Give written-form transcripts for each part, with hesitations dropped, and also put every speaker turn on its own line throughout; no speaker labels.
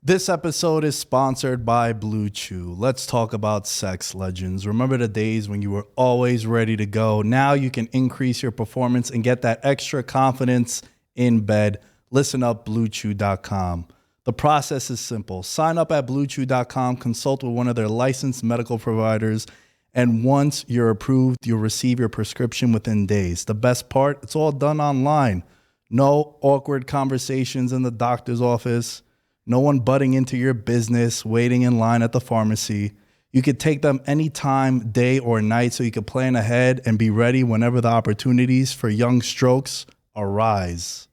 This episode is sponsored by Blue Chew. Let's talk about sex, legends. Remember the days when you were always ready to go? Now you can increase your performance and get that extra confidence in bed. Listen up, BlueChew.com. The process is simple. Sign up at BlueChew.com, consult with one of their licensed medical providers, and once you're approved, you'll receive your prescription within days. The best part, it's all done online. No awkward conversations in the doctor's office. No one butting into your business, waiting in line at the pharmacy. You could take them anytime, day or night, so you could plan ahead and be ready whenever the opportunities for young strokes arise.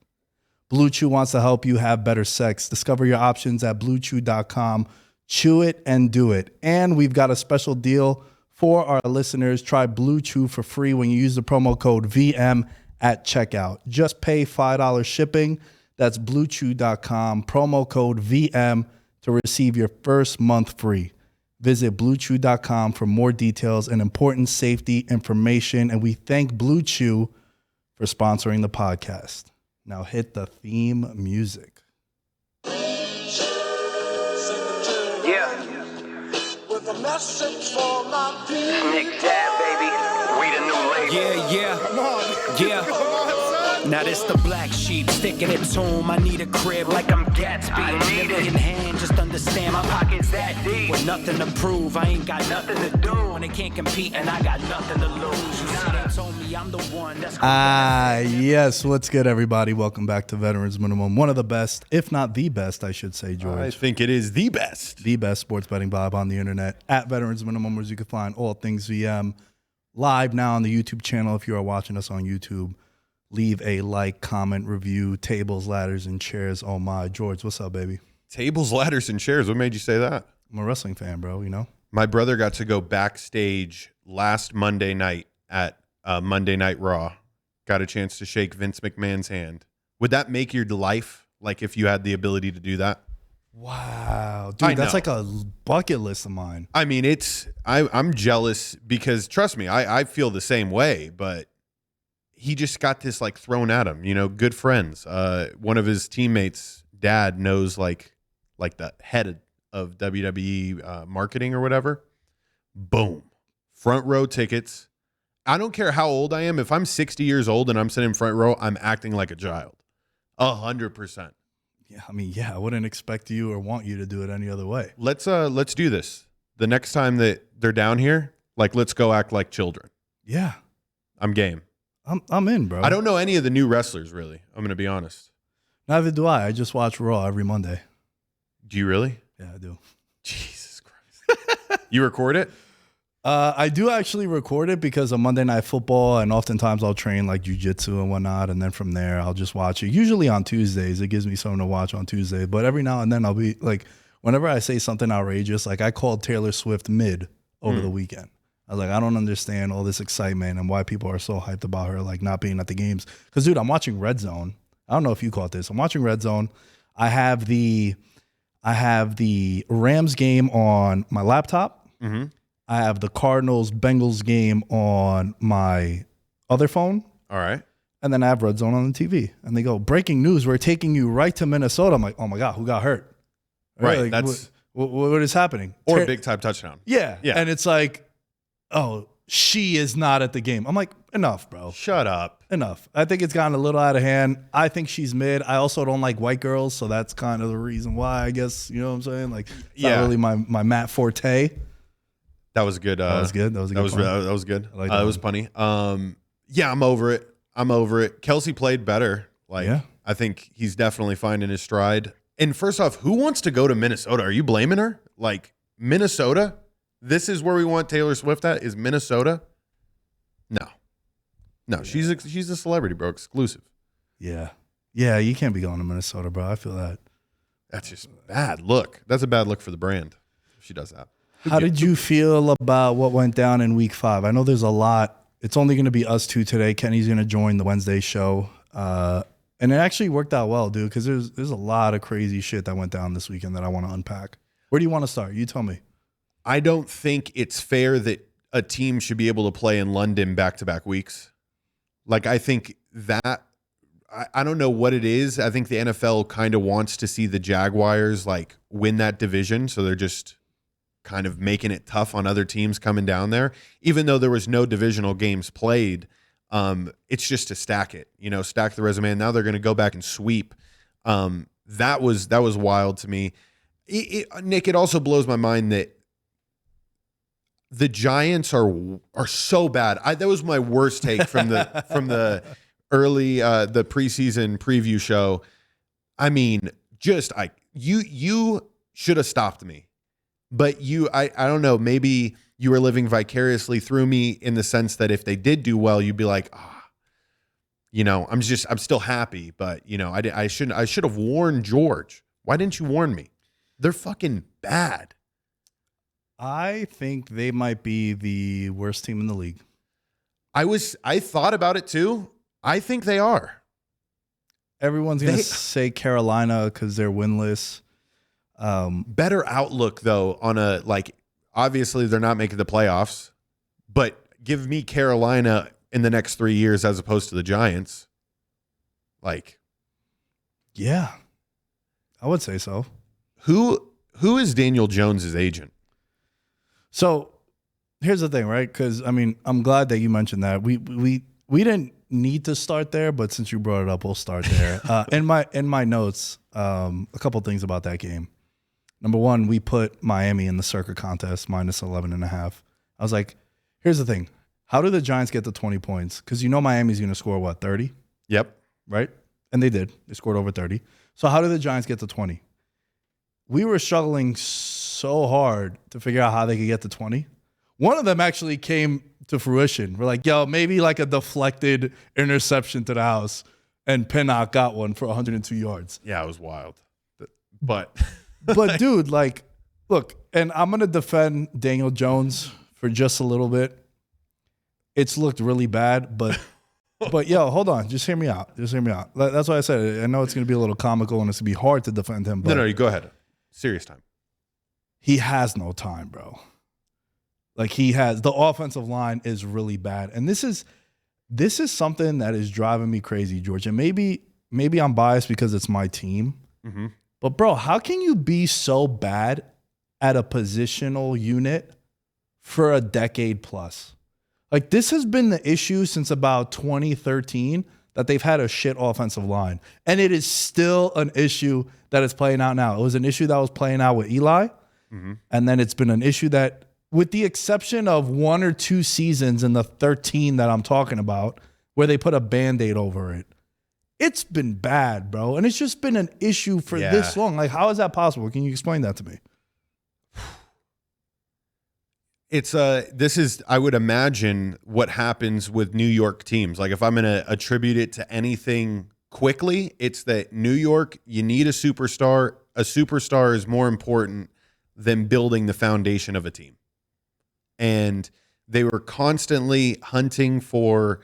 Blue Chew wants to help you have better sex. Discover your options at BlueChew.com. Chew it and do it. And we've got a special deal for our listeners. Try Blue Chew for free when you use the promo code VM at checkout. Just pay $5 shipping. That's BlueChew.com, promo code VM to receive your first month free. Visit BlueChew.com for more details and important safety information. And we thank Blue Chew for sponsoring the podcast. Now hit the theme music.
Yeah. With a message for my people. Nick Dad, baby. We the new label.
Yeah.
Come on.
Yeah.
Come on, son.
Now this the black sheep, sticking it to him. I need a crib like I'm Gatsby.
I need it.
In hand, just understand my
Pockets that deep.
with nothing to prove. I ain't got nothing to do. When they can't compete and I got nothing to lose. You see, they told me I'm the one. That's
Yes. What's good, everybody? Welcome back to Veterans Minimum. One of the best, if not the best, I should say, George.
I think it is the best.
The best sports betting blog on the internet at Veterans Minimum, where you can find all things VM. Live now on the YouTube channel. If you are watching us on YouTube, leave a like, comment, review. Tables, ladders, and chairs. Oh my, George, what's up, baby?
Tables, ladders, and chairs. What made you say that?
I'm a wrestling fan, bro. You know.
My brother got to go backstage last Monday night at Monday Night Raw. Got a chance to shake Vince McMahon's hand. Would that make your life, like if you had the ability to do that?
Wow,
I
dude, that's
know.
like a bucket list of mine.
I mean, I'm jealous because, trust me, I feel the same way, but he just got this like thrown at him, good friends. One of his teammates' dad knows like the head of WWE marketing or whatever. Boom. Front row tickets. I don't care how old I am. If I'm 60 years old and I'm sitting in front row, I'm acting like a child. 100%.
Yeah, I mean, I wouldn't expect you or want you to do it any other way.
Let's do this. The next time that they're down here, let's go act like children.
Yeah,
I'm game.
I'm in, bro.
I don't know any of the new wrestlers, really. I'm going to be honest.
Neither do I. I just watch Raw every Monday.
Do you really?
Yeah, I do.
Jesus Christ. You record it?
I do actually record it because of Monday Night Football, and oftentimes I'll train like jiu-jitsu and whatnot, and then from there I'll just watch it. Usually on Tuesdays. It gives me something to watch on Tuesday, but every now and then I'll be like, whenever I say something outrageous, like I called Taylor Swift mid over the weekend. I was like, I don't understand all this excitement and why people are so hyped about her like not being at the games. Because, dude, I'm watching Red Zone. I don't know if you caught this. I'm watching Red Zone. I have the Rams game on my laptop.
Mm-hmm.
I have the Cardinals-Bengals game on my other phone.
All right.
And then I have Red Zone on the TV. And they go, breaking news, we're taking you right to Minnesota. I'm like, oh, my God, who got hurt?
Right.
Like,
That's
what is happening?
or a big time touchdown.
Yeah.
Yeah.
And it's like, oh, she is not at the game. I'm like, enough, bro.
Shut up.
Enough. I think it's gotten a little out of hand. I think she's mid. I also don't like white girls, so that's kind of the reason why, I guess. You know what I'm saying? Like, it's not really my Matt Forte.
That was good.
That was good. That was a good pun.
That was good.
I like
That
that
was funny. Yeah, I'm over it. Kelsey played better. I think he's definitely finding his stride. And first off, who wants to go to Minnesota? Are you blaming her? Like, Minnesota? This is where we want Taylor Swift at? Is Minnesota? No. No, she's a celebrity, bro. Exclusive.
Yeah. Yeah, you can't be going to Minnesota, bro. I feel that.
That's just bad look. That's a bad look for the brand if she does that.
How did you feel about what went down in week 5? I know there's a lot. It's only going to be us two today. Kenny's going to join the Wednesday show. And it actually worked out well, dude, because there's a lot of crazy shit that went down this weekend that I want to unpack. Where do you want to start? You tell me.
I don't think it's fair that a team should be able to play in London back-to-back weeks. Like, I think that I don't know what it is. I think the NFL kind of wants to see the Jaguars like win that division. So they're just kind of making it tough on other teams coming down there, even though there was no divisional games played. It's just to stack it, stack the resume. And now they're going to go back and sweep. That was wild to me. Nick, it also blows my mind that the Giants are so bad. That was my worst take from the early the preseason preview show. I mean, you should have stopped me, but I don't know. Maybe you were living vicariously through me in the sense that if they did do well, you'd be like, I'm still happy, but I should have warned George. Why didn't you warn me? They're fucking bad.
I think they might be the worst team in the league.
I thought about it too. I think they are.
Everyone's going to say Carolina because they're winless.
Better outlook, though, on obviously they're not making the playoffs, but give me Carolina in the next 3 years as opposed to the Giants.
Yeah, I would say so.
Who is Daniel Jones's agent?
So here's the thing, right? Because, I'm glad that you mentioned that. We didn't need to start there, but since you brought it up, we'll start there. In my notes, a couple things about that game. Number one, we put Miami in the circuit contest minus 11.5. I was like, here's the thing. How do the Giants get to 20 points? Because Miami's going to score, 30?
Yep.
Right? And they did. They scored over 30. So how did the Giants get to 20? We were struggling so hard to figure out how they could get to 20. One of them actually came to fruition. We're like, maybe like a deflected interception to the house, and Pinnock got one for 102 yards.
Yeah, it was wild. But
dude, look, and I'm going to defend Daniel Jones for just a little bit. It's looked really bad, but hold on. Just hear me out. That's why I said it. I know it's going to be a little comical and it's going to be hard to defend him. But
no, you go ahead. Serious time.
He has no time, bro. The offensive line is really bad. And this is something that is driving me crazy, George. And maybe I'm biased because it's my team.
Mm-hmm.
But, bro, how can you be so bad at a positional unit for a decade plus? This has been the issue since about 2013 that they've had a shit offensive line. And it is still an issue that is playing out now. It was an issue that was playing out with Eli.
Mm-hmm.
And then it's been an issue that, with the exception of 1 or 2 seasons in the 13 that I'm talking about, where they put a Band-Aid over it, it's been bad, bro. And it's just been an issue for this long. How is that possible? Can you explain that to me?
I would imagine what happens with New York teams. If I'm going to attribute it to anything quickly, it's that New York, you need a superstar. A superstar is more important than building the foundation of a team. And they were constantly hunting for,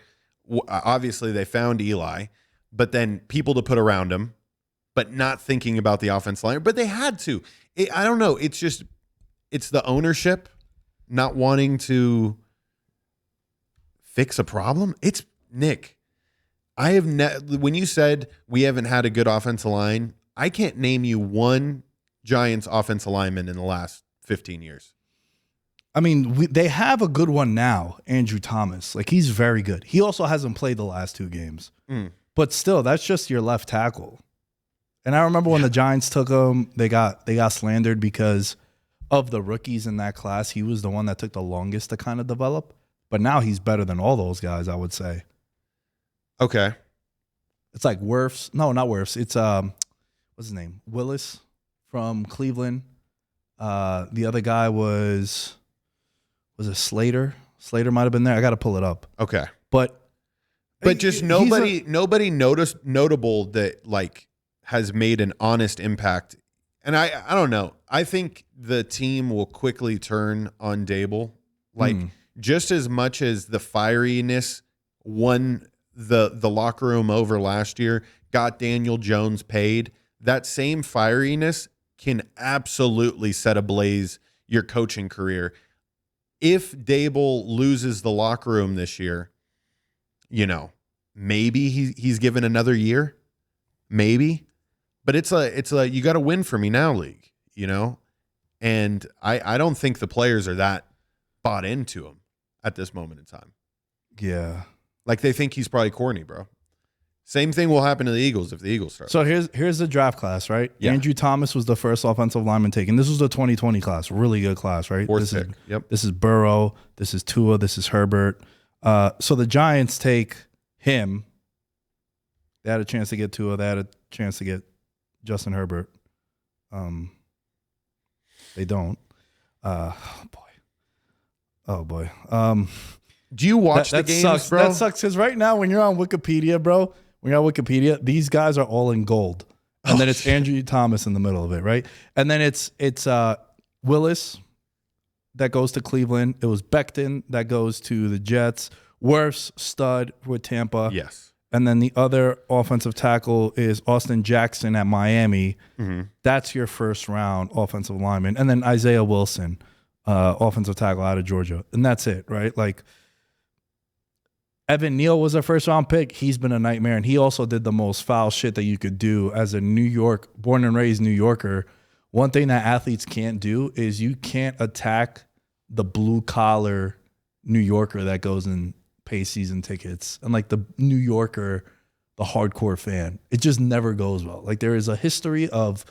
obviously they found Eli, but then people to put around him, but not thinking about the offense line. But they had to. I don't know. It's the ownership not wanting to fix a problem. It's Nick. When you said we haven't had a good offensive line, I can't name you one Giants offensive lineman in the last 15 years.
They have a good one now, Andrew Thomas. He's very good. He also hasn't played the last 2 games. But still, that's just your left tackle. And I remember when the Giants took him, they got slandered because of the rookies in that class. He was the one that took the longest to kind of develop. But now he's better than all those guys, I would say.
Okay.
It's like Wirfs. No, not Wirfs. It's, what's his name? Willis from Cleveland. The other guy was it Slater? Slater might have been there. I got to pull it up.
Okay.
But
just nobody notable that has made an honest impact. And I don't know. I think the team will quickly turn on Dable. Just as much as the fieriness won the locker room over last year, got Daniel Jones paid, that same fieriness can absolutely set ablaze your coaching career. If Dable loses the locker room this year, maybe he's given another year, maybe. But it's a you got to win for me now league, you know? And I don't think the players are that bought into him at this moment in time.
Yeah.
Like they think he's probably corny, bro. Same thing will happen to the Eagles if the Eagles start.
So here's the draft class, right?
Yeah.
Andrew Thomas was the first offensive lineman taken. This was the 2020 class. Really good class, right?
Fourth pick. Yep.
This is Burrow. This is Tua. This is Herbert. So the Giants take him. They had a chance to get Tua. They had a chance to get Justin Herbert. They don't. Oh boy.
Do you watch the
that
games,
sucks.
bro?
That sucks because right now when you're on Wikipedia, bro, these guys are all in gold, and then it's Andrew Thomas in the middle of it, right? And then it's Willis that goes to Cleveland. It was Becton that goes to the Jets. Wirfs stud with Tampa.
Yes.
And then the other offensive tackle is Austin Jackson at Miami.
Mm-hmm.
That's your first round offensive lineman. And then Isaiah Wilson, offensive tackle out of Georgia. And that's it, right? Like Evan Neal was a first round pick. He's been a nightmare. And he also did the most foul shit that you could do as a born and raised New Yorker. One thing that athletes can't do is you can't attack the blue collar New Yorker that goes and pay season tickets and like the New Yorker, the hardcore fan. It just never goes well. Like there is a history of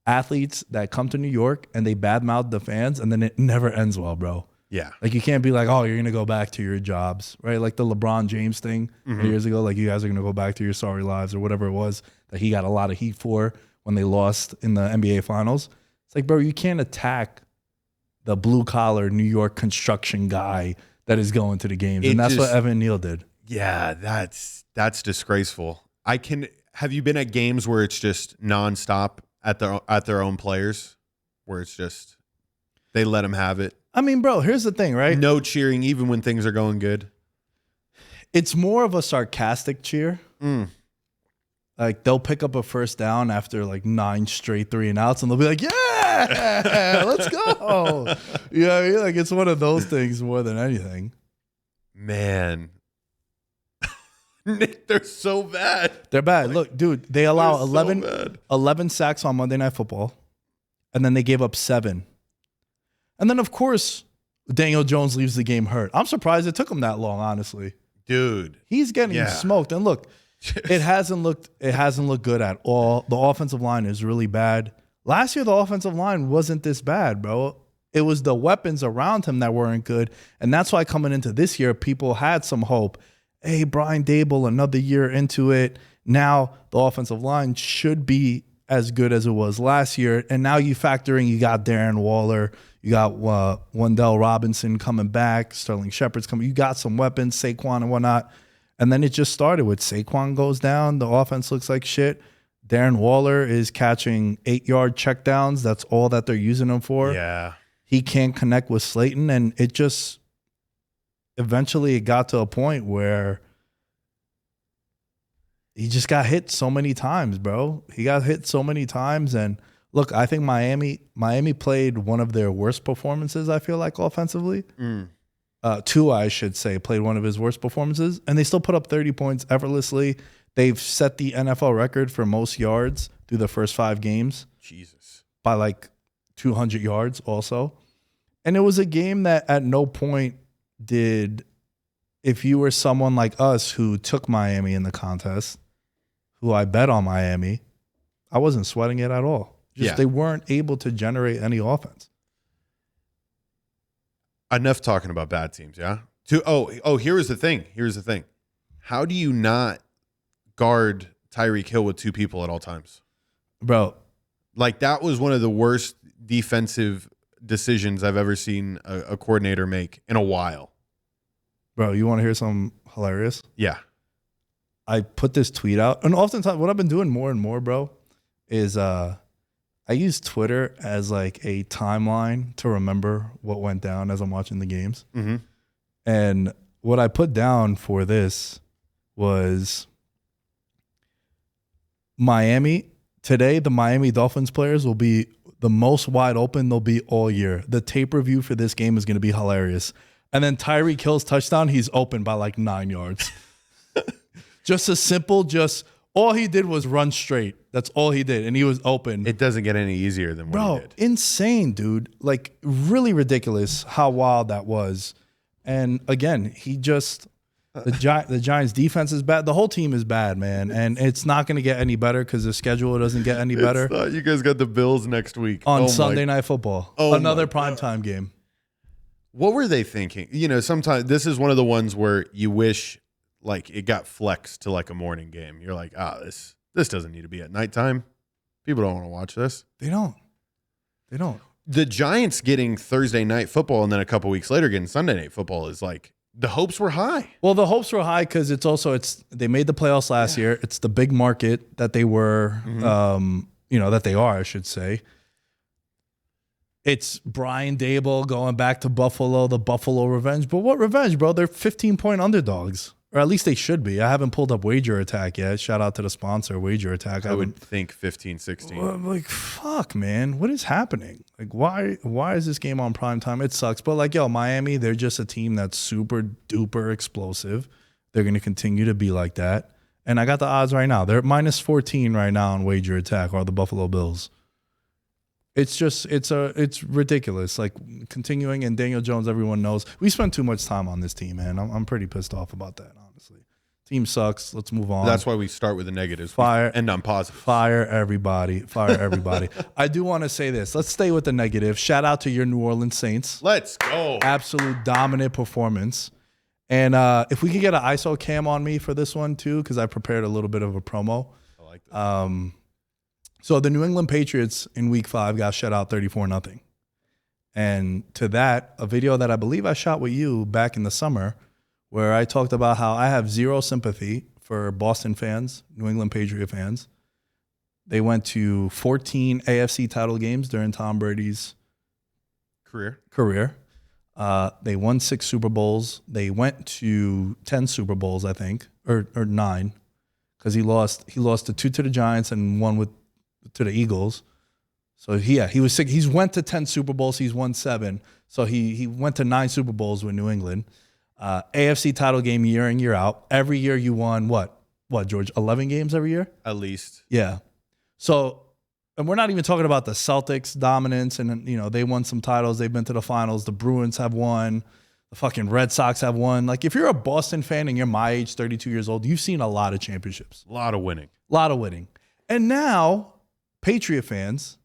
athletes that come to New York and they badmouth the fans and then it never ends well, bro.
Yeah.
Like you can't be like, oh, you're going to go back to your jobs, right? Like the LeBron James thing years ago, like you guys are going to go back to your sorry lives or whatever it was that he got a lot of heat for when they lost in the NBA finals. It's like, bro, you can't attack the blue collar New York construction guy that is going to the games. And that's what Evan Neal did.
Yeah, that's disgraceful. Have you been at games where it's just nonstop at their own players, where it's just they let them have it?
I mean, bro, here's the thing, right?
No cheering even when things are going good.
It's more of a sarcastic cheer. Like they'll pick up a first down after like 9 straight 3-and-outs and they'll be like, yeah, let's go. You know what I mean? Like it's one of those things more than anything.
Man. Nick, they're so bad.
They're bad. Look, dude, they allow
so
11 sacks on Monday Night Football, and then they gave up 7. And then, of course, Daniel Jones leaves the game hurt. I'm surprised it took him that long, honestly.
Dude.
He's getting smoked. And look, it hasn't looked good at all. The offensive line is really bad. Last year, the offensive line wasn't this bad, bro. It was the weapons around him that weren't good. And that's why coming into this year, people had some hope. Hey, Brian Dable, another year into it. Now the offensive line should be as good as it was last year. And now you factor in, you got Darren Waller, you got Wendell Robinson coming back, Sterling Shepard's coming. You got some weapons, Saquon and whatnot. And then it just started with Saquon goes down. The offense looks like shit. Darren Waller is catching 8-yard checkdowns. That's all that they're using him for.
Yeah.
He can't connect with Slayton. And it just eventually it got to a point where he just got hit so many times, bro. He got hit so many times. And look, I think Miami played one of their worst performances, I feel like, offensively. Tua, I should say, played one of his worst performances. And they still put up 30 points effortlessly. They've set the NFL record for most yards through the first 5 games.
Jesus.
By like 200 yards also. And it was a game that at no point did, if you were someone like us who took Miami in the contest, who I bet on Miami, I wasn't sweating it at all. They weren't able to generate any offense.
Enough talking about bad teams, yeah? Here's the thing. How do you not guard Tyreek Hill with 2 people at all times?
Bro.
Like, that was one of the worst defensive decisions I've ever seen a coordinator make in a while.
Bro, you want to hear something hilarious?
Yeah.
I put this tweet out. And oftentimes, what I've been doing more and more, bro, is I use Twitter as like a timeline to remember what went down as I'm watching the games.
Mm-hmm.
And what I put down for this was Miami. Today, the Miami Dolphins players will be the most wide open they'll be all year. The tape review for this game is going to be hilarious. And then Tyreek Hill's touchdown, he's open by like 9 yards. Just a simple, all he did was run straight. That's all he did, and he was open.
It doesn't get any easier than what he did.
Insane, dude. Like, really ridiculous how wild that was. And again, the Giants' defense is bad. The whole team is bad, man, and it's not going to get any better because the schedule doesn't get any better.
You guys got the Bills next week
on Sunday Night Football. Another primetime game.
What were they thinking? You know, sometimes this is one of the ones where you wish like it got flexed to like a morning game. You're like, this doesn't need to be at nighttime. People don't want to watch this.
They don't.
The Giants getting Thursday Night Football and then a couple weeks later getting Sunday Night Football is like, the hopes were high.
Well, the hopes were high because they made the playoffs last year. It's the big market that they were, that they are, I should say. It's Brian Dable going back to Buffalo, the Buffalo revenge. But what revenge, bro? They're 15-point underdogs. Or at least they should be. I haven't pulled up Wager Attack yet. Shout out to the sponsor, Wager Attack.
I would think 15, 16.
Like, fuck, man. What is happening? Like, why is this game on prime time? It sucks. But, like, Miami, they're just a team that's super duper explosive. They're going to continue to be like that. And I got the odds right now. They're minus 14 right now on Wager Attack, or the Buffalo Bills. It's ridiculous. Like, continuing, and Daniel Jones, everyone knows. We spent too much time on this team, man. I'm pretty pissed off about that, honestly. Team sucks. Let's move on.
That's why we start with the negatives.
Fire.
And on positive.
Fire everybody. I do want to say this. Let's stay with the negative. Shout out to your New Orleans Saints.
Let's go.
Absolute dominant performance. And if we could get an ISO cam on me for this one, too, because I prepared a little bit of a promo.
I like that.
So the New England Patriots in Week 5 got shut out 34-0. And to that, a video that I believe I shot with you back in the summer where I talked about how I have zero sympathy for Boston fans, New England Patriot fans. They went to 14 AFC title games during Tom Brady's career. They won 6 Super Bowls. They went to 10 Super Bowls, I think, or 9, because he lost the 2 to the Giants and 1 to the Eagles. So he was sick. He's went to 10 Super Bowls. He's won 7. So he went to 9 Super Bowls with New England. AFC title game year in, year out. Every year you won what, George? 11 games every year?
At least.
Yeah. So, and we're not even talking about the Celtics dominance, and they won some titles. They've been to the finals. The Bruins have won. The fucking Red Sox have won. Like, if you're a Boston fan and you're my age, 32 years old, you've seen a lot of championships.
A lot of winning.
And now, Patriot fans,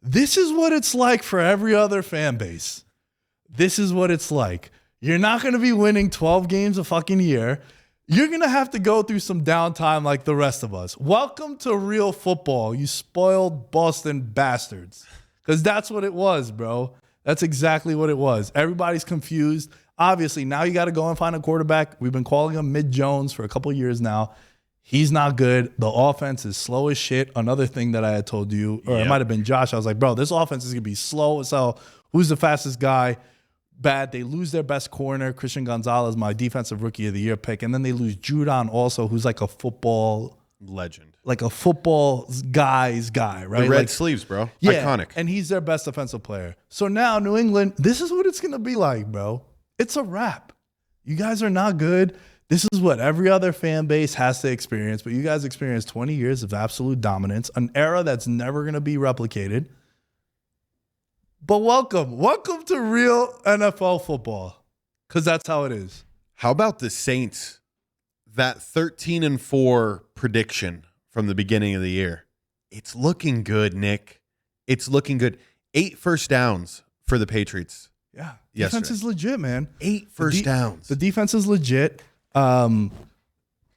this is what it's like for every other fan base. This is what it's like. You're not going to be winning 12 games a fucking year. You're going to have to go through some downtime like the rest of us. Welcome to real football, you spoiled Boston bastards. Because that's what it was, bro. That's exactly what it was. Everybody's confused. Obviously, now you got to go and find a quarterback. We've been calling him Mid-Jones for a couple of years now. He's not good. The offense is slow as shit. Another thing that I had told you, or it might have been Josh. I was like, bro, this offense is going to be slow as hell. Who's the fastest guy? Bad. They lose their best corner, Christian Gonzalez, my defensive rookie of the year pick. And then they lose Judon also, who's like a football
legend.
Like a football guy's guy, right?
The red sleeves, bro. Yeah, iconic.
And he's their best offensive player. So now New England, this is what it's going to be like, bro. It's a wrap. You guys are not good. This is what every other fan base has to experience, but you guys experienced 20 years of absolute dominance, an era that's never going to be replicated. But welcome to real NFL football, because that's how it is.
How about the Saints? That 13-4 prediction from the beginning of the year. It's looking good, Nick. It's looking good. 8 first downs for the Patriots.
Yeah, defense is legit, man.
8 first downs.
The defense is legit. I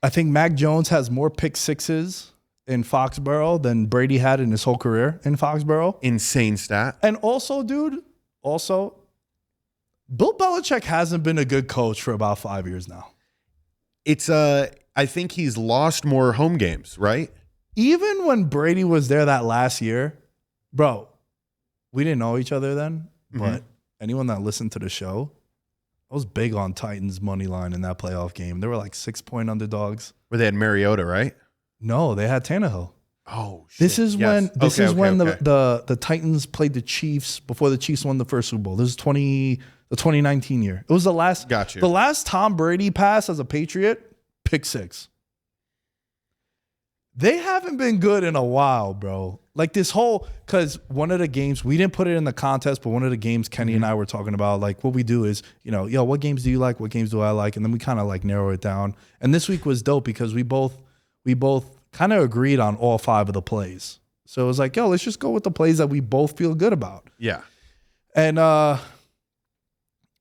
think Mac Jones has more pick sixes in Foxborough than Brady had in his whole career in Foxborough.
Insane stat.
And also, dude, Bill Belichick hasn't been a good coach for about 5 years now.
I think he's lost more home games, right?
Even when Brady was there that last year, bro, we didn't know each other then, but anyone that listened to the show, I was big on Titans money line in that playoff game. They were like 6-point underdogs.
Where they had Mariota, right?
No, they had Tannehill.
Oh, shit.
This is when
okay.
the Titans played the Chiefs before the Chiefs won the first Super Bowl. This is the 2019 year. It was the last.
Got you.
The last Tom Brady pass as a Patriot, pick 6. They haven't been good in a while, bro. Like this whole, because one of the games, we didn't put it in the contest, but one of the games Kenny and I were talking about, like what we do is, yo, what games do you like? What games do I like? And then we kind of like narrow it down. And this week was dope because we both kind of agreed on all 5 of the plays. So it was like, yo, let's just go with the plays that we both feel good about.
Yeah.
And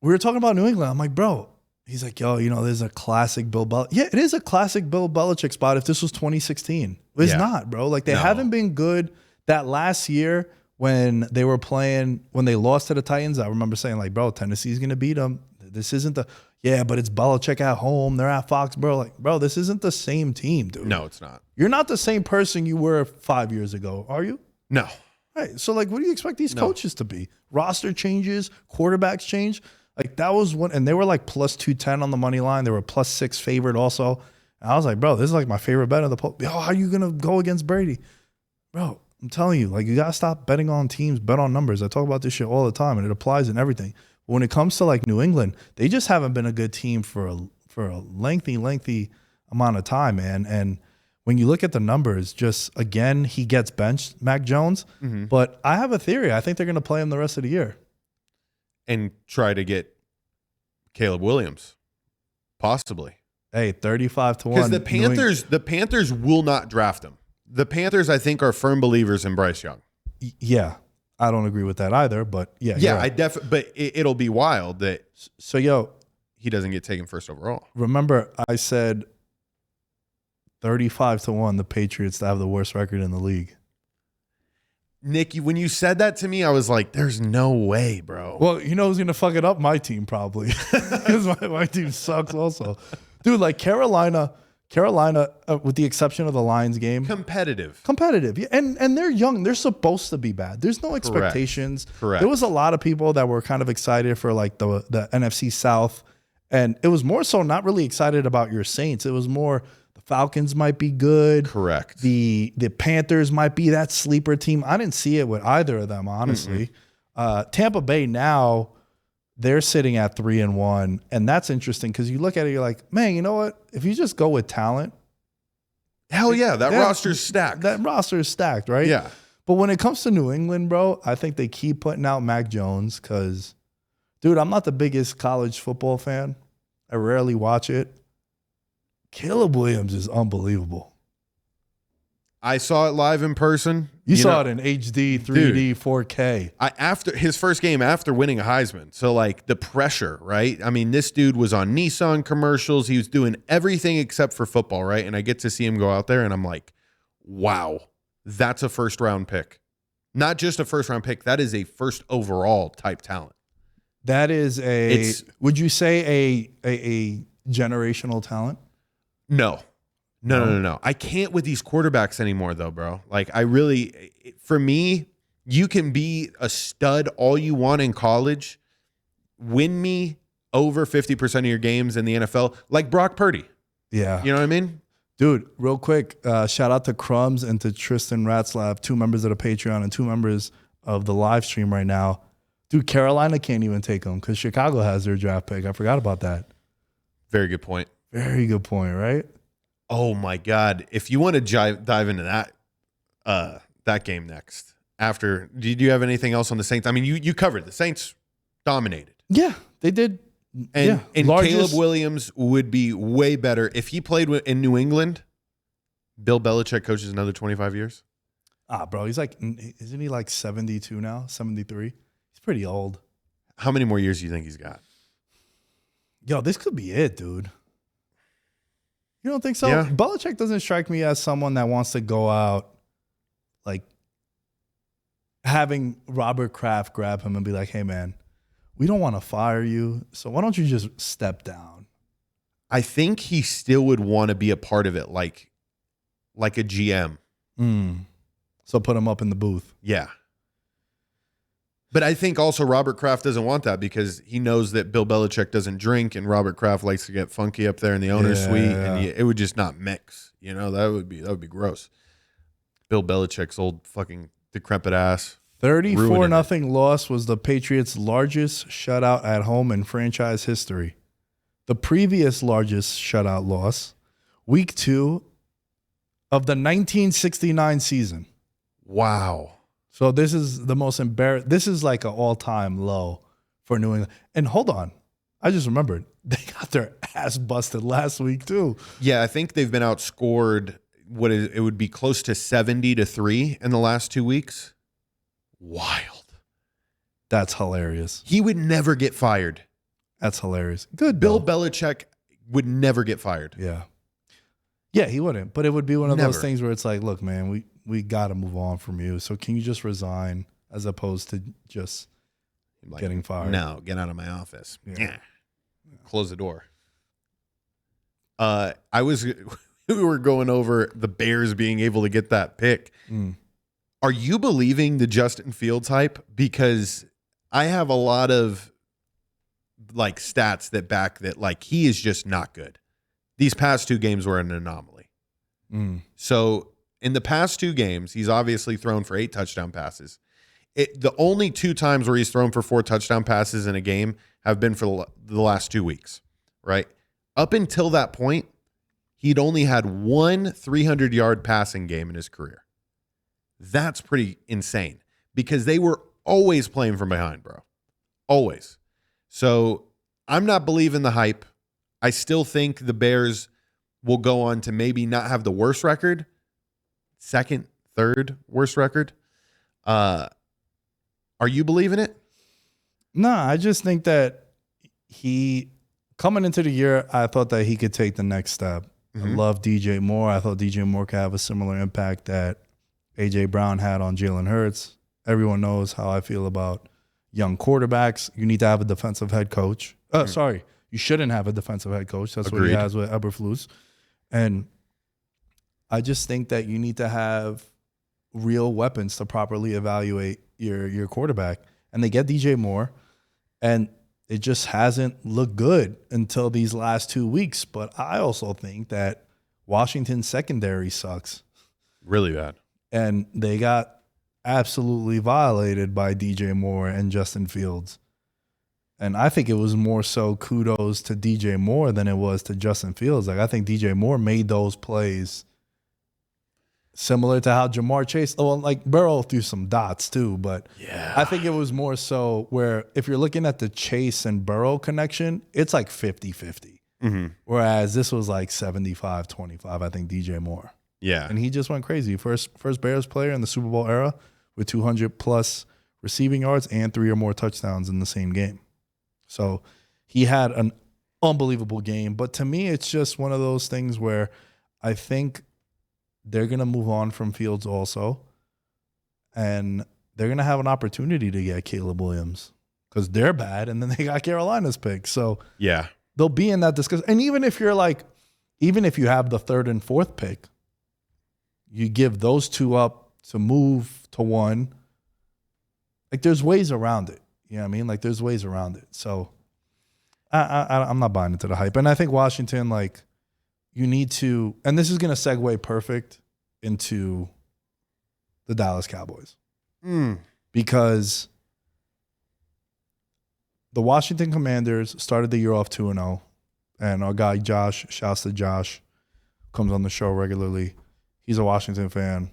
we were talking about New England. I'm like, bro, he's like, yo, there's a classic Bill Belichick. Yeah, it is a classic Bill Belichick spot if this was 2016. It's not, bro. Like, they haven't been good. That last year when they were playing, when they lost to the Titans, I remember saying, like, bro, Tennessee's going to beat them. This isn't but it's Belichick at home. They're at Foxborough. Like, bro, this isn't the same team, dude.
No, it's not.
You're not the same person you were 5 years ago, are you?
No.
Right. So, like, what do you expect these coaches to be? Roster changes, quarterbacks change. Like, that was one, and they were like plus 210 on the money line. They were plus 6 favored also. And I was like, bro, this is like my favorite bet of the poll. Yo, how are you gonna go against Brady? Bro, I'm telling you, like, you gotta stop betting on teams, bet on numbers. I talk about this shit all the time, and it applies in everything. But when it comes to like New England, they just haven't been a good team for a lengthy amount of time, man. And when you look at the numbers, just again, he gets benched, Mac Jones. But I have a theory. I think they're gonna play him the rest of the year.
And try to get Caleb Williams, possibly.
Hey, 35-1.
Because the Panthers will not draft him. The Panthers, I think, are firm believers in Bryce Young.
Yeah, I don't agree with that either. But yeah,
right. But it'll be wild that he doesn't get taken first overall.
Remember, I said 35-1. The Patriots to have the worst record in the league.
Nicky, when you said that to me, I was like, there's no way, bro.
Well, who's going to fuck it up? My team, probably. Because my team sucks also. Dude, like Carolina, with the exception of the Lions game.
Competitive.
Yeah. And they're young. They're supposed to be bad. There's no expectations.
Correct.
There was a lot of people that were kind of excited for like the NFC South. And it was more so not really excited about your Saints. It was more the Falcons might be good.
Correct.
The Panthers might be that sleeper team. I didn't see it with either of them, honestly. Tampa Bay now, they're sitting at 3-1. And that's interesting because you look at it, you're like, man, you know what? If you just go with talent.
Hell yeah, that roster's stacked.
That roster is stacked, right?
Yeah.
But when it comes to New England, bro, I think they keep putting out Mac Jones because, dude, I'm not the biggest college football fan. I rarely watch it. Caleb Williams is unbelievable.
I saw it live in person.
You saw it in HD, 3D, dude, 4K.
After his first game after winning a Heisman. So, like, the pressure, right? I mean, this dude was on Nissan commercials. He was doing everything except for football, right? And I get to see him go out there, and I'm like, wow, that's a first-round pick. Not just a first-round pick. That is a first overall type talent.
That is would you say a generational talent?
No. I can't with these quarterbacks anymore, though, bro. Like, for me, you can be a stud all you want in college, win me over 50% of your games in the NFL, like Brock Purdy.
Yeah.
You know what I mean?
Dude, real quick, shout out to Crumbs and to Tristan Ratzlaff, 2 members of the Patreon and 2 members of the live stream right now. Dude, Carolina can't even take them because Chicago has their draft pick. I forgot about that.
Very good point.
Very good point, right?
Oh my God! If you want to dive into that game next, did you have anything else on the Saints? I mean, you covered the Saints dominated.
Yeah, they did.
And Caleb Williams would be way better if he played in New England. Bill Belichick coaches another 25 years.
Bro, he's like, isn't he like 72 now? 73? He's pretty old.
How many more years do you think he's got?
Yo, this could be it, dude. You don't think so?
Yeah.
Belichick doesn't strike me as someone that wants to go out, like having Robert Kraft grab him and be like, hey, man, we don't want to fire you, so why don't you just step down?
I think he still would want to be a part of it, like a GM.
So put him up in the booth.
Yeah. But I think also Robert Kraft doesn't want that because he knows that Bill Belichick doesn't drink and Robert Kraft likes to get funky up there in the owner's suite, and it would just not mix. You know, that would be gross. Bill Belichick's old fucking decrepit ass.
34-0 loss was the Patriots' largest shutout at home in franchise history. The previous largest shutout loss, week 2 of the 1969 season.
Wow.
So this is the most embarrassing. This is like an all-time low for New England. And hold on, I just remembered they got their ass busted last week too.
Yeah, I think they've been outscored. It would be close to 70-3 in the last 2 weeks. Wild.
That's hilarious.
He would never get fired.
That's hilarious. Good.
Bill
though.
Belichick would never get fired.
Yeah. Yeah, he wouldn't. But it would be one of those
Never.
things where it's like, look, man, we got to move on from you. So can you just resign as opposed to just
Like,
getting fired?
No, get out of my office.
Yeah.
Yeah. Close the door. We were going over the Bears being able to get that pick. Are you believing the Justin Fields hype? Because I have a lot of like stats that back that like he is just not good. These past 2 games were an anomaly. So in the past 2 games, he's obviously thrown for 8 touchdown passes. The only 2 times where he's thrown for 4 touchdown passes in a game have been for the last 2 weeks, right? Up until that point, he'd only had 1 300-yard passing game in his career. That's pretty insane because they were always playing from behind, bro. Always. So I'm not believing the hype. I still think the Bears will go on to maybe not have the worst record, 2nd, 3rd worst record. Are you believing it?
No, I just think that he, coming into the year, I thought that he could take the next step. I love DJ Moore. I thought DJ Moore could have a similar impact that A.J. Brown had on Jalen Hurts. Everyone knows how I feel about young quarterbacks. You need to have a defensive head coach. Sorry, you shouldn't have a defensive head coach. That's what he has with Eberflus. And I just think that you need to have real weapons to properly evaluate your quarterback. And they get DJ Moore, and it just hasn't looked good until these last 2 weeks. But I also think that Washington's secondary sucks.
Really bad.
And they got absolutely violated by DJ Moore and Justin Fields. And I think it was more so kudos to DJ Moore than it was to Justin Fields. Like, I think DJ Moore made those plays similar to how Jamar Chase, like Burrow threw some dots too, but yeah. I think it was more so where if you're looking at the Chase and Burrow connection, it's like 50-50. Whereas this was like 75-25, I think DJ Moore.
Yeah.
And he just went crazy. First Bears player in the Super Bowl era with 200+ receiving yards and 3 or more touchdowns in the same game. So he had an unbelievable game. But to me, it's just one of those things where I think they're going to move on from Fields also. And they're going to have an opportunity to get Caleb Williams because they're bad. And then they got Carolina's pick. So
yeah,
they'll be in that discussion. And even if you have the 3rd and 4th pick, you give those 2 up to move to 1. Like, there's ways around it. You know what I mean? Like, there's ways around it. So I'm not buying into the hype. And I think Washington, like, you need to, and this is going to segue perfect into the Dallas Cowboys. Because the Washington Commanders started the year off 2-0. And our guy Josh, shouts to Josh, comes on the show regularly. He's a Washington fan.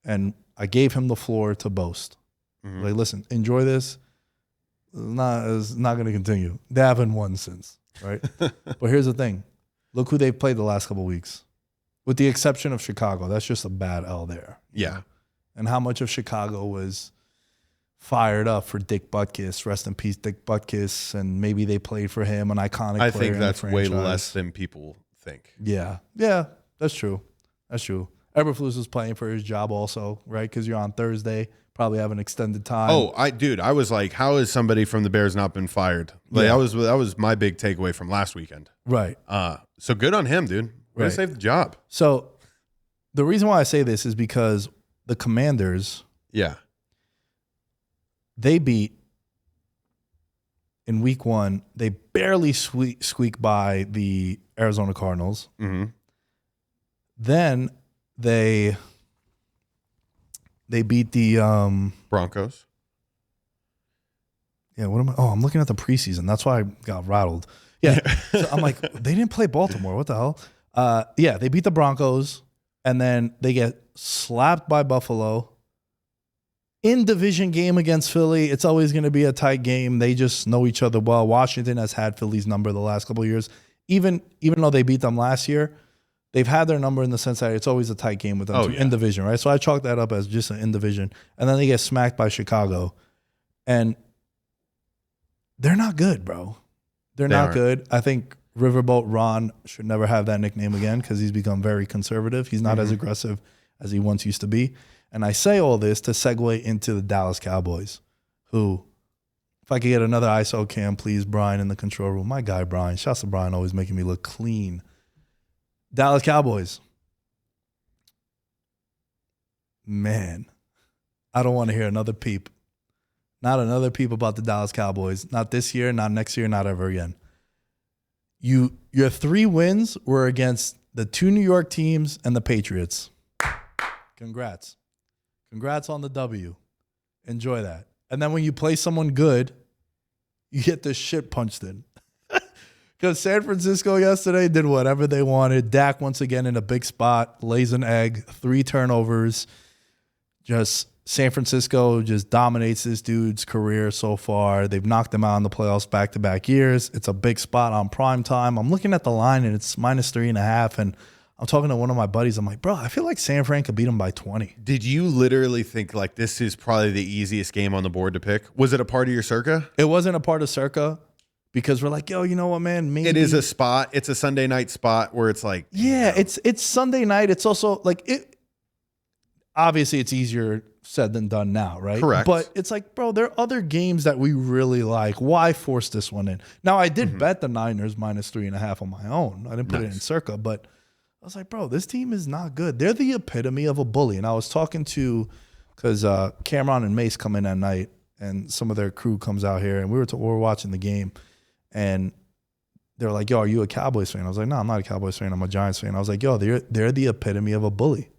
And I gave him the floor to boast. Like, listen, enjoy this. It's not going to continue. They haven't won since, right? But here's the thing. Look who they've played the last couple of weeks. With the exception of Chicago. That's just a bad L there.
Yeah.
And how much of Chicago was fired up for Dick Butkus. Rest in peace, Dick Butkus. And maybe they played for him, an iconic player.
I think that's
in the
way
franchise.
less than people think.
Yeah. Yeah, that's true. That's true. Eberflus was playing for his job also, right? Because you're on Thursday, probably have an extended time.
Oh, I was like, how has somebody from the Bears not been fired? Like,
Yeah.
that was my big takeaway from last weekend.
Right.
So good on him, dude. Way to
Right.
save the job.
So the reason why I say this is because the Commanders,
Yeah.
they beat in week 1, they barely squeak by the Arizona Cardinals. Then they beat the
Broncos.
Yeah, what am I? Oh, I'm looking at the preseason. That's why I got rattled. Yeah. So I'm like, they didn't play Baltimore. What the hell? Yeah, they beat the Broncos. and then they get slapped by Buffalo. In division game against Philly, it's always going to be a tight game. They just know each other well. Washington has had Philly's number the last couple of years. Even though they beat them last year, they've had their number in the sense that it's always a tight game with them in division, right? So I chalk that up as just an in division. And then they get smacked by Chicago. And they're not good, bro. They're not good. I think Riverboat Ron should never have that nickname again because he's become very conservative. He's not as aggressive as he once used to be. And I say all this to segue into the Dallas Cowboys, who, if I could get another ISO cam, please, Brian in the control room. My guy, Brian. Shouts to Brian, always making me look clean. Dallas Cowboys. Man, I don't want to hear another peep. Not another peep about the Dallas Cowboys. Not this year, not next year, not ever again. Your 3 wins were against the 2 New York teams and the Patriots. Congrats. Congrats on the W. Enjoy that. And then when you play someone good, you get the shit punched in. Because San Francisco yesterday did whatever they wanted. Dak once again in a big spot, lays an egg, 3 turnovers. Just San Francisco just dominates this dude's career so far. They've knocked him out in the playoffs back-to-back years. It's a big spot on prime time. I'm looking at the line, and it's -3.5, and I'm talking to one of my buddies. I'm like, bro, I feel like San Fran could beat him by 20.
Did you literally think like this is probably the easiest game on the board to pick? Was it a part of your circa?
It wasn't a part of Circa because we're like, yo, you know what, man? Maybe
it is a spot. It's a Sunday night spot where it's like,
yeah, it's Sunday night. It's also like it. Obviously, it's easier said than done now, right?
Correct.
But it's like, bro, there are other games that we really like. Why force this one in? Now, I did bet the Niners -3.5 on my own. I didn't put it in Circa, but I was like, bro, this team is not good. They're the epitome of a bully. And I was talking to, because Cameron and Mace come in at night, and some of their crew comes out here, and we were watching the game, and they were like, yo, are you a Cowboys fan? I was like, no, I'm not a Cowboys fan. I'm a Giants fan. I was like, yo, they're the epitome of a bully.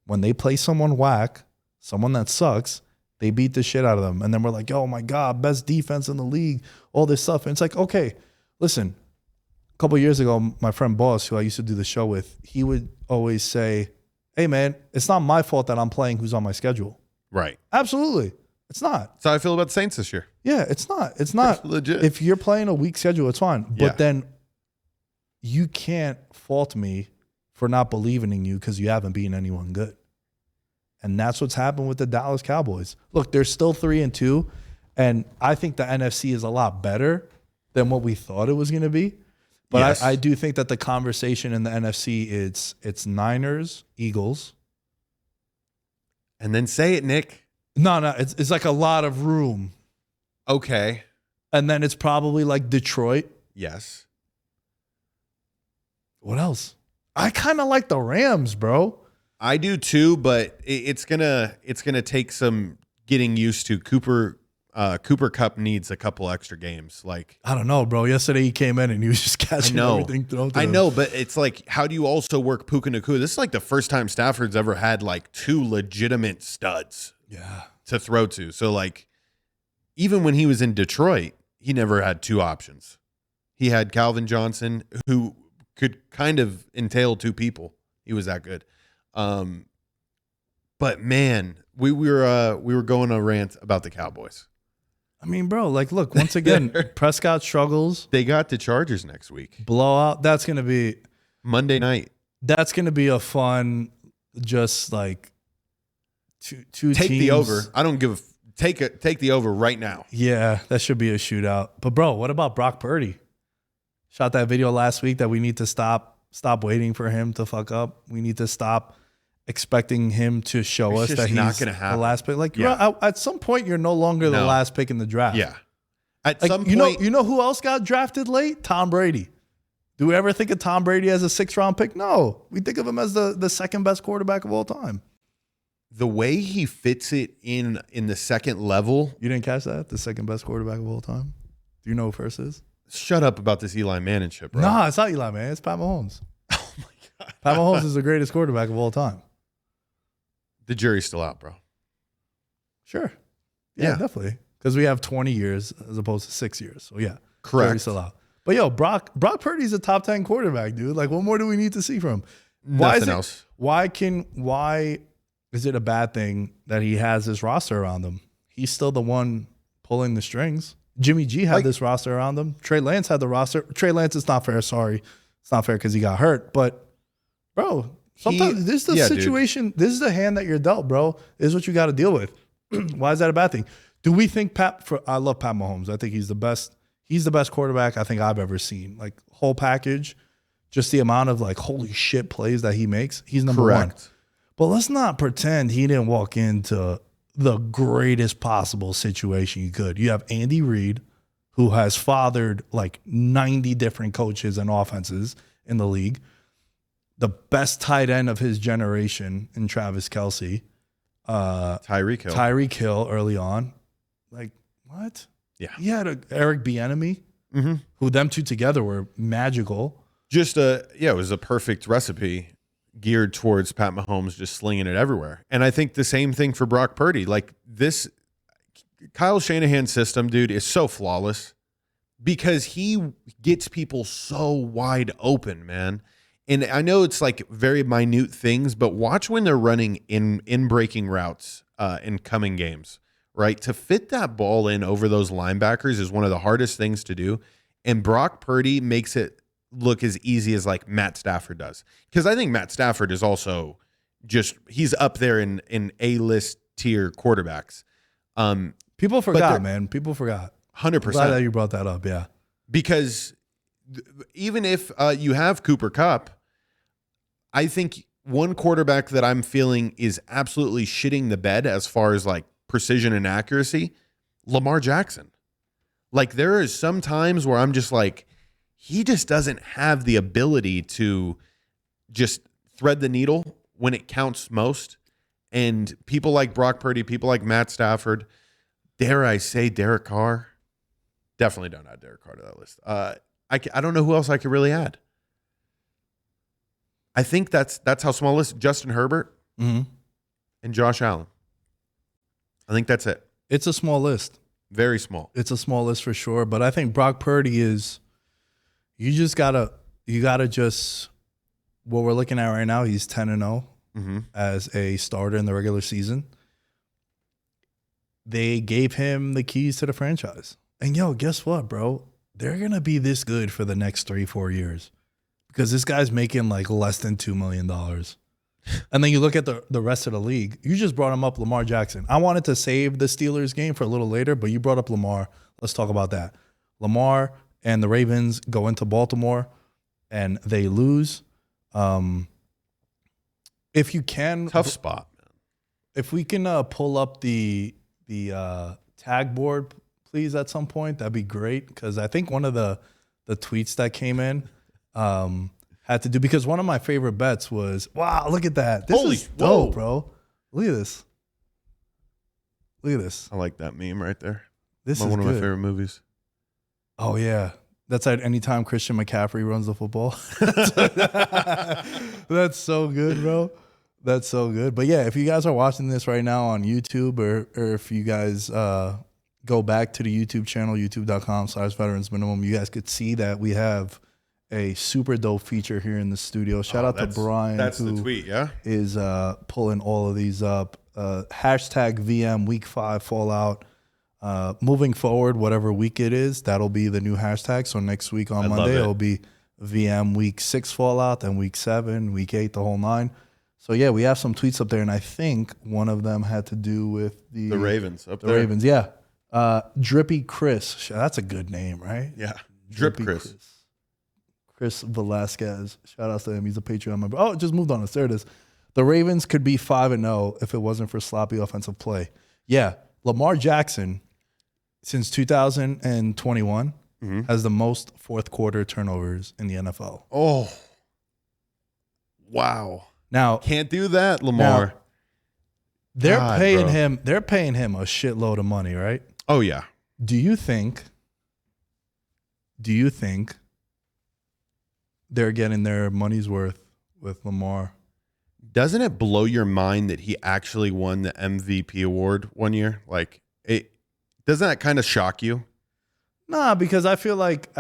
When they play someone whack, someone that sucks, they beat the shit out of them. And then we're like, oh, my God, best defense in the league, all this stuff. And it's like, okay, listen, a couple of years ago, my friend Boss, who I used to do the show with, he would always say, hey, man, it's not my fault that I'm playing who's on my schedule.
right.
Absolutely. It's not.
That's how I feel about the Saints this year.
Yeah, it's not. It's not.
Legit.
If you're playing a weak schedule, it's fine. But
Yeah.
then you can't fault me for not believing in you because you haven't beaten anyone good. And that's what's happened with the Dallas Cowboys. Look, they're still 3-2, and I think the NFC is a lot better than what we thought it was going to be. But
Yes.
I do think that the conversation in the NFC it's Niners, Eagles.
And then say it, Nick.
No, it's like a lot of room.
Okay.
And then it's probably like Detroit.
Yes.
What else? I kind of like the Rams, bro.
I do too, but it's gonna take some getting used to. Cooper Kupp needs a couple extra games. Like,
I don't know, bro. Yesterday he came in and he was just catching everything thrown to
I
him.
know, but it's like, how do you also work Puka Nacua? This is like the first time Stafford's ever had like 2 legitimate studs to throw to. So like, even when he was in Detroit, he never had 2 options. He had Calvin Johnson, who could kind of entail 2 people. He was that good. But man, we were going on a rant about the Cowboys.
I mean, bro, like, look, once again, Prescott struggles.
They got the Chargers next week.
Blowout. That's going to be
Monday night.
That's going to be a fun, just like two
Take
teams.
the over. I don't give a take the over right now.
Yeah, that should be a shootout. But bro, what about Brock Purdy? Shot that video last week that we need to stop waiting for him to fuck up. We need to stop expecting him to show us that he's
not gonna happen.
the last pick. Like,
Yeah.
at some point, you're no longer the
No.
last pick in the draft.
Yeah. At
Like,
some point,
you know who else got drafted late? Tom Brady. Do we ever think of Tom Brady as a 6th-round pick? No. We think of him as the second best quarterback of all time.
the way he fits it in the second level.
You didn't catch that? The second best quarterback of all time? Do you know who first is?
Shut up about this Eli Manning shit, bro.
Nah, it's not Eli, man. It's Pat Mahomes.
Oh my God.
Pat Mahomes is the greatest quarterback of all time.
The jury's still out, bro.
Sure. Yeah,
Yeah.
definitely. Because we have 20 years as opposed to 6 years. So, yeah.
Correct.
Jury's still out. But, yo, Brock Purdy's a top 10 quarterback, dude. Like, what more do we need to see from him?
Nothing else.
why is it a bad thing that he has this roster around him? He's still the one pulling the strings. Jimmy G had this roster around him. Trey Lance had the roster. Trey Lance is not fair. Sorry. It's not fair because he got hurt. But, bro, sometimes this is the situation. Dude. This is the hand that you're dealt, bro. This is what you got to deal with. Why is that a bad thing? Do we think I love Pat Mahomes. I think he's the best. He's the best quarterback I think I've ever seen. Like, whole package, just the amount of, like, holy shit plays that he makes. He's number one. But let's not pretend he didn't walk into the greatest possible situation you could. You have Andy Reid, who has fathered like 90 different coaches and offenses in the league. The best tight end of his generation in Travis Kelce. Tyreek Hill early on. Like, what?
Yeah.
He had Eric Bieniemy, who them two together were magical.
It was a perfect recipe geared towards Pat Mahomes just slinging it everywhere. And I think the same thing for Brock Purdy. Like, this Kyle Shanahan system, dude, is so flawless because he gets people so wide open, man. And I know it's like very minute things, but watch when they're running in breaking routes in coming games, right? To fit that ball in over those linebackers is one of the hardest things to do. And Brock Purdy makes it look as easy as like Matt Stafford does. Because I think Matt Stafford is also he's up there in A-list tier quarterbacks.
People forgot, man. People forgot.
100%.
Glad that you brought that up, yeah.
Because even if you have Cooper Kupp, I think one quarterback that I'm feeling is absolutely shitting the bed as far as like precision and accuracy, Lamar Jackson. Like, there is some times where I'm just like, he just doesn't have the ability to just thread the needle when it counts most. And people like Brock Purdy, people like Matt Stafford, dare I say Derek Carr? Definitely don't add Derek Carr to that list. I don't know who else I could really add. I think that's how small list. Justin Herbert and Josh Allen. I think that's it.
It's a small list.
Very small.
It's a small list for sure. But I think Brock Purdy is, you gotta just, what we're looking at right now, he's 10-0 as a starter in the regular season. They gave him the keys to the franchise. And yo, guess what, bro? They're going to be this good for the next 3-4 years because this guy's making like less than $2 million. And then you look at the rest of the league. You just brought him up, Lamar Jackson. I wanted to save the Steelers game for a little later, but you brought up Lamar. Let's talk about that. Lamar and the Ravens go into Baltimore and they lose. If you can,
tough spot, man.
If we can pull up the tag board, please, at some point, that'd be great. Because I think one of the tweets that came in had to do, because one of my favorite bets was, wow, look at that. This is dope, bro. Look at this. Look at this.
I like that meme right there.
This is
one of
good.
my favorite movies.
Oh, yeah. That's at any time Christian McCaffrey runs the football. That's so good, bro. That's so good. But yeah, if you guys are watching this right now on YouTube, or if you guys go back to the YouTube channel, youtube.com/veteransminimum, you guys could see that we have a super dope feature here in the studio. Shout out to Brian.
That's the tweet, yeah?
Is pulling all of these up. Hashtag VM Week 5 Fallout. Moving forward, whatever week it is, that'll be the new hashtag. So next week on Monday, it'll be VM Week 6 Fallout, then Week 7, Week 8, the whole 9. So yeah, we have some tweets up there, and I think one of them had to do with the
Ravens up there.
The Ravens, yeah. Drippy Chris, that's a good name, right?
Yeah, Drip Chris.
Chris Velasquez, shout out to him. He's a Patreon member. Oh, it just moved on us. There it is. The Ravens could be 5-0 if it wasn't for sloppy offensive play. Yeah, Lamar Jackson, since 2021, has the most fourth quarter turnovers in the NFL.
Oh, wow.
Now,
can't do that, Lamar.
Now, they're paying him a shitload of money, right?
Oh yeah.
Do you think they're getting their money's worth with Lamar?
Doesn't it blow your mind that he actually won the MVP award one year? Like, doesn't that kind of shock you?
Nah, because I feel like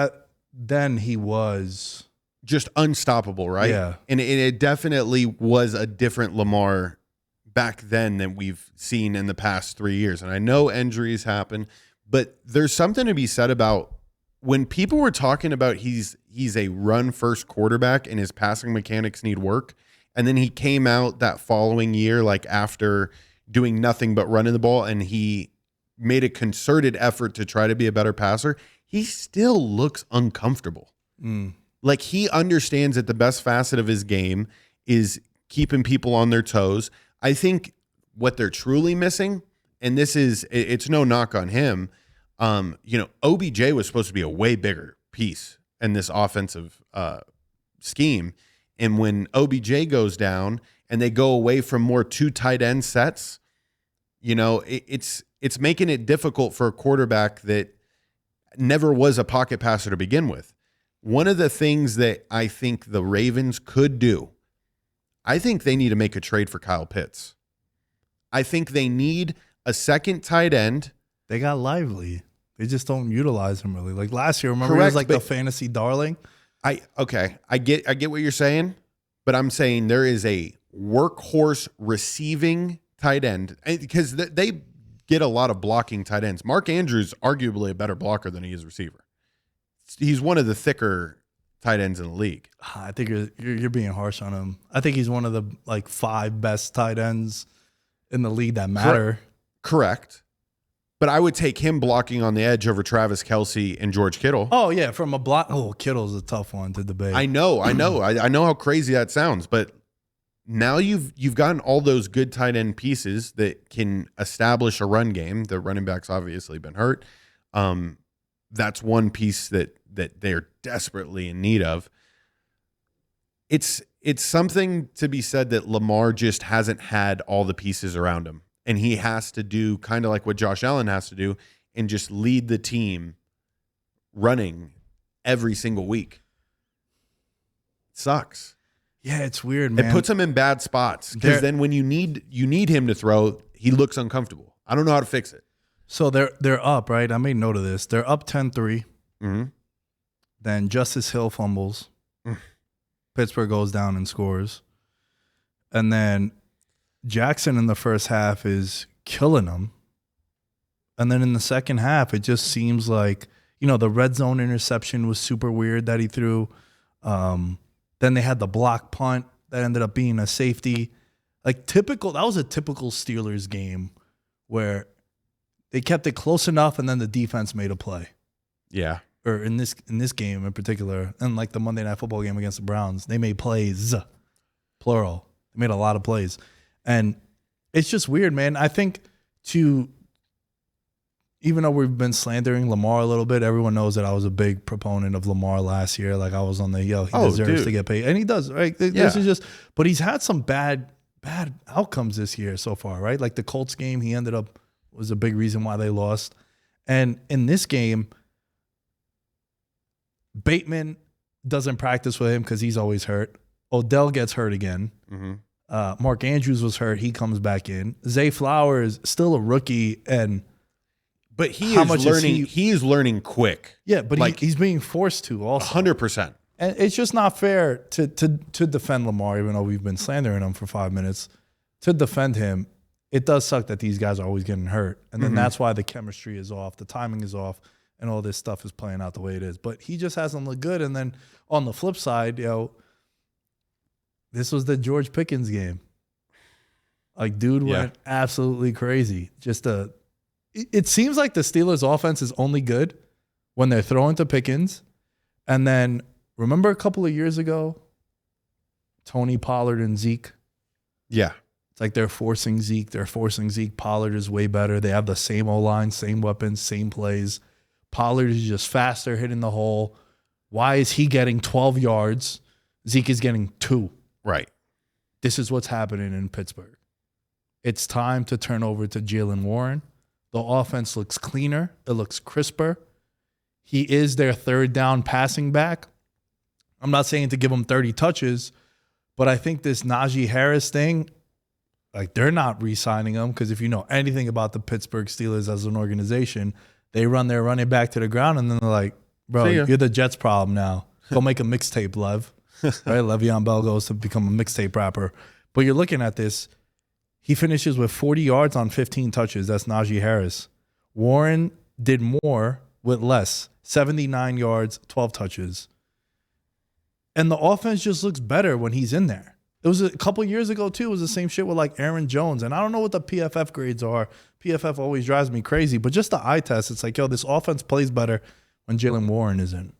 then he was
just unstoppable, right?
Yeah.
And it definitely was a different Lamar back then than we've seen in the past 3 years. And I know injuries happen, but there's something to be said about when people were talking about he's a run-first quarterback and his passing mechanics need work, and then he came out that following year, like after doing nothing but running the ball, and he made a concerted effort to try to be a better passer, he still looks uncomfortable. Like he understands that the best facet of his game is keeping people on their toes. I think what they're truly missing, and it's no knock on him, OBJ was supposed to be a way bigger piece in this offensive scheme. And when OBJ goes down and they go away from more 2 tight end sets, it's making it difficult for a quarterback that never was a pocket passer to begin with. One of the things that I think the Ravens could do, I think they need to make a trade for Kyle Pitts. I think they need a second tight end.
They got Lively. They just don't utilize him really. Like last year, remember,
Correct,
he was like the fantasy darling.
I get what you're saying, but I'm saying there is a workhorse receiving tight end because they get a lot of blocking tight ends. Mark Andrews arguably a better blocker than he is receiver. He's one of the thicker tight ends in the league.
I think you're being harsh on him. I think he's one of the 5 best tight ends in the league that matter.
Correct. But I would take him blocking on the edge over Travis Kelce and George Kittle.
Oh yeah, from a block. Oh, Kittle's a tough one to debate.
I know. I know how crazy that sounds, but now you've gotten all those good tight end pieces that can establish a run game. The running back's obviously been hurt. That's one piece that they're desperately in need of. It's something to be said that Lamar just hasn't had all the pieces around him. And he has to do kind of like what Josh Allen has to do and just lead the team running every single week. It sucks.
Yeah, it's weird, man.
It puts him in bad spots because then when you need him to throw, he looks uncomfortable. I don't know how to fix it.
So they're up, right? I made note of this. They're up 10-3.
Mm-hmm.
Then Justice Hill fumbles. Pittsburgh goes down and scores. And then Jackson in the first half is killing them. And then in the second half, it just seems like, the red zone interception was super weird that he threw. Then they had the block punt that ended up being a safety. That was a typical Steelers game where they kept it close enough and then the defense made a play.
Yeah.
Or in this game in particular, and like the Monday Night Football game against the Browns, they made plays, plural. They made a lot of plays. And it's just weird, man. I think even though we've been slandering Lamar a little bit, everyone knows that I was a big proponent of Lamar last year. Like I was on he deserves to get paid. And he does, right? This is but he's had some bad outcomes this year so far, right? Like the Colts game, he ended up was a big reason why they lost. And in this game, Bateman doesn't practice with him because he's always hurt. Odell gets hurt again.
Mm-hmm.
Mark Andrews was hurt. He comes back in. Zay Flowers, still a rookie,
but he is learning quick.
Yeah, but he's being forced to also.
100%.
And it's just not fair to defend Lamar, even though we've been slandering him for 5 minutes. To defend him, it does suck that these guys are always getting hurt. And then that's why the chemistry is off, the timing is off, and all this stuff is playing out the way it is. But he just hasn't looked good. And then on the flip side, this was the George Pickens game. Like, dude went absolutely crazy. It seems like the Steelers' offense is only good when they're throwing to Pickens. And then, remember a couple of years ago, Tony Pollard and Zeke?
Yeah.
It's like they're forcing Zeke. Pollard is way better. They have the same O-line, same weapons, same plays. Pollard is just faster, hitting the hole. Why is he getting 12 yards? Zeke is getting 2.
Right.
This is what's happening in Pittsburgh. It's time to turn over to Jalen Warren. The offense looks cleaner. It looks crisper. He is their third down passing back. I'm not saying to give him 30 touches, but I think this Najee Harris thing, like they're not re-signing him because if you know anything about the Pittsburgh Steelers as an organization, they run their running back to the ground and then they're like, bro, you're the Jets' problem now. Go make a mixtape, Lev. Right? Le'Veon Bell goes to become a mixtape rapper. But you're looking at this. He finishes with 40 yards on 15 touches. That's Najee Harris. Warren did more with less. 79 yards, 12 touches. And the offense just looks better when he's in there. It was a couple years ago, too. It was the same shit with like Aaron Jones. And I don't know what the PFF grades are. PFF always drives me crazy. But just the eye test, it's like, yo, this offense plays better when Jaylen Warren is in.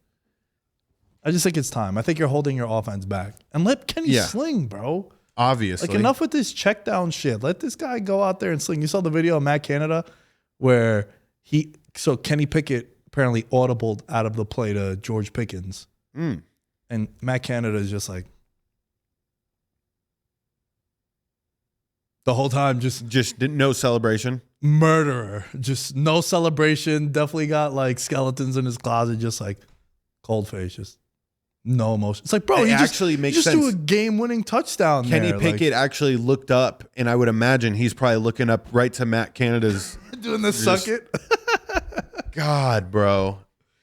I just think it's time. I think you're holding your offense back. And let Kenny sling, bro.
Obviously.
Like, enough with this check down shit. Let this guy go out there and sling. You saw the video of Matt Canada where so Kenny Pickett apparently audibled out of the play to George Pickens. And Matt Canada is just like, the whole time, just
no celebration.
Murderer. Just no celebration. Definitely got like skeletons in his closet, just like cold face, just no emotion. It's like, bro,
it actually makes sense.
Do a game-winning touchdown.
Kenny Pickett actually looked up, and I would imagine he's probably looking up right to Matt Canada's
doing the suck it.
God, bro.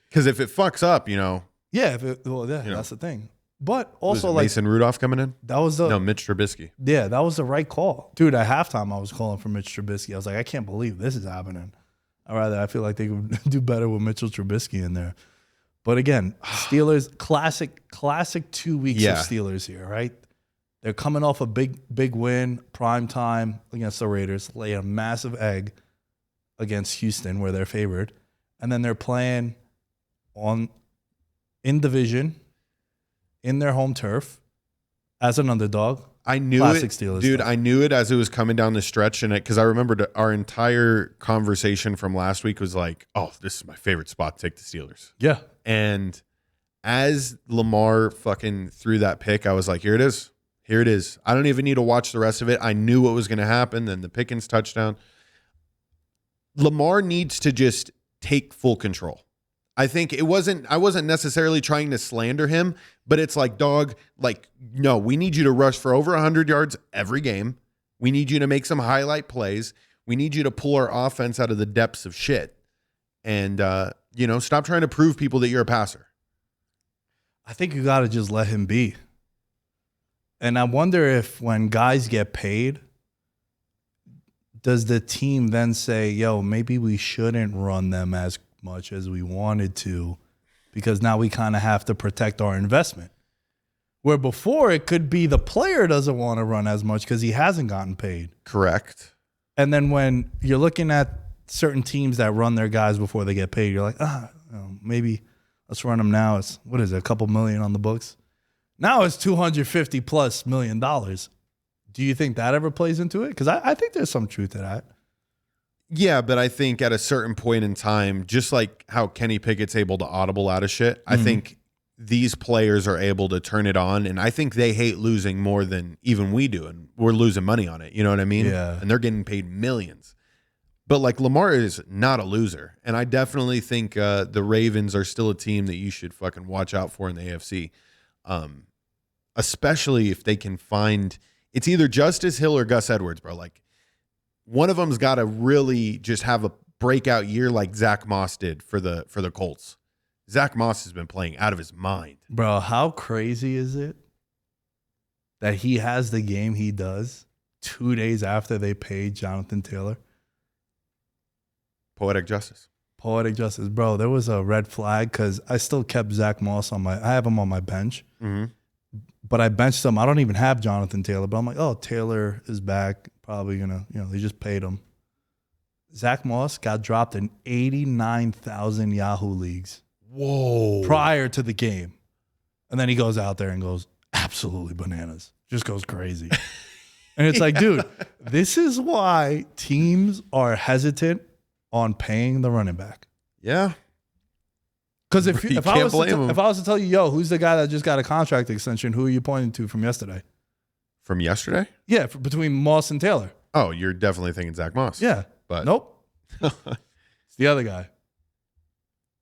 Because if it fucks up,
yeah, that's the thing. But also,
like Mason Rudolph coming in.
That was
Mitch Trubisky.
Yeah, that was the right call, dude. At halftime, I was calling for Mitch Trubisky. I was like, I can't believe this is happening. I feel like they would do better with Mitchell Trubisky in there. But again, Steelers, classic 2 weeks of Steelers here, right? They're coming off a big win, prime time against the Raiders, lay a massive egg against Houston where they're favored. And then they're playing in division, in their home turf, as an underdog.
I knew
Classic
it,
Steelers
dude.
stuff.
I knew it as it was coming down the stretch, and because I remembered our entire conversation from last week was like, "Oh, this is my favorite spot to take the Steelers."
Yeah,
and as Lamar fucking threw that pick, I was like, "Here it is, here it is." I don't even need to watch the rest of it. I knew what was going to happen. Then the Pickens touchdown. Lamar needs to just take full control. I think I wasn't necessarily trying to slander him, but it's like, dog, like, no, we need you to rush for over 100 yards every game. We need you to make some highlight plays. We need you to pull our offense out of the depths of shit. And, stop trying to prove people that you're a passer.
I think you got to just let him be. And I wonder if when guys get paid, does the team then say, yo, maybe we shouldn't run them as much as we wanted to, because now we kind of have to protect our investment. Where before it could be the player doesn't want to run as much because he hasn't gotten paid.
Correct.
And then when you're looking at certain teams that run their guys before they get paid, you're like, maybe let's run them now. It's, what is it, a couple million on the books? Now it's $250+ million. Do you think that ever plays into it? Because I think there's some truth to that.
Yeah, but I think at a certain point in time, just like how Kenny Pickett's able to audible out of shit, I think these players are able to turn it on, and I think they hate losing more than even we do, and we're losing money on it. You know what I mean?
Yeah.
And they're getting paid millions. But like Lamar is not a loser, and I definitely think the Ravens are still a team that you should fucking watch out for in the AFC, especially if they can find it's either Justice Hill or Gus Edwards, bro. Like, one of them's got to really just have a breakout year like Zach Moss did for the Colts. Zach Moss has been playing out of his mind.
Bro, how crazy is it that he has the game he does 2 days after they paid Jonathan Taylor?
Poetic justice.
Poetic justice. Bro, there was a red flag because I still kept Zach Moss I have him on my bench.
Mm-hmm.
But I benched him. I don't even have Jonathan Taylor. But I'm like, oh, Taylor is back. Probably going to, they just paid him. Zach Moss got dropped in 89,000 Yahoo leagues.
Whoa.
Prior to the game. And then he goes out there and goes absolutely bananas. Just goes crazy. And it's like, dude, this is why teams are hesitant on paying the running back.
Yeah.
Because if I was to tell you, yo, who's the guy that just got a contract extension, who are you pointing to from yesterday?
From yesterday?
Yeah, between Moss and Taylor.
Oh, you're definitely thinking Zach Moss.
Yeah.
But
nope. It's the other guy.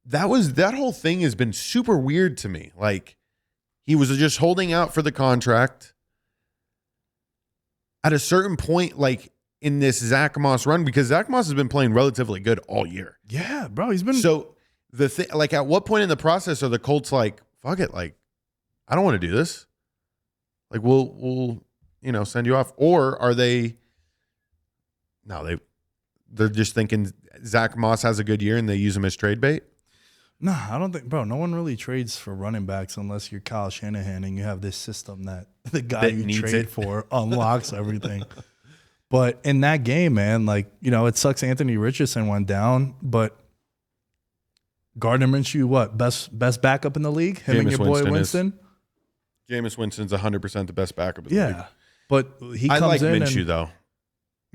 That whole thing has been super weird to me. Like, he was just holding out for the contract. At a certain point, like in this Zach Moss run, because Zach Moss has been playing relatively good all year.
Yeah, bro. He's been
so the thing, like, at what point in the process are the Colts like, fuck it. Like, I don't want to do this. Like, we'll send you off. Or are they? No, they're just thinking Zach Moss has a good year and they use him as trade bait.
No, I don't think, bro. No one really trades for running backs unless you're Kyle Shanahan and you have this system that the guy
That
you
needs
trade
it.
for unlocks everything. But in that game, man, like, it sucks Anthony Richardson went down, but Gardner Minshew, what? Best backup in the league? Him and
Jameis
your boy
Winston is.
Winston?
Jameis Winston's 100% the best backup in the league.
Yeah. But he
I
comes
like
in
Minshew,
and
though.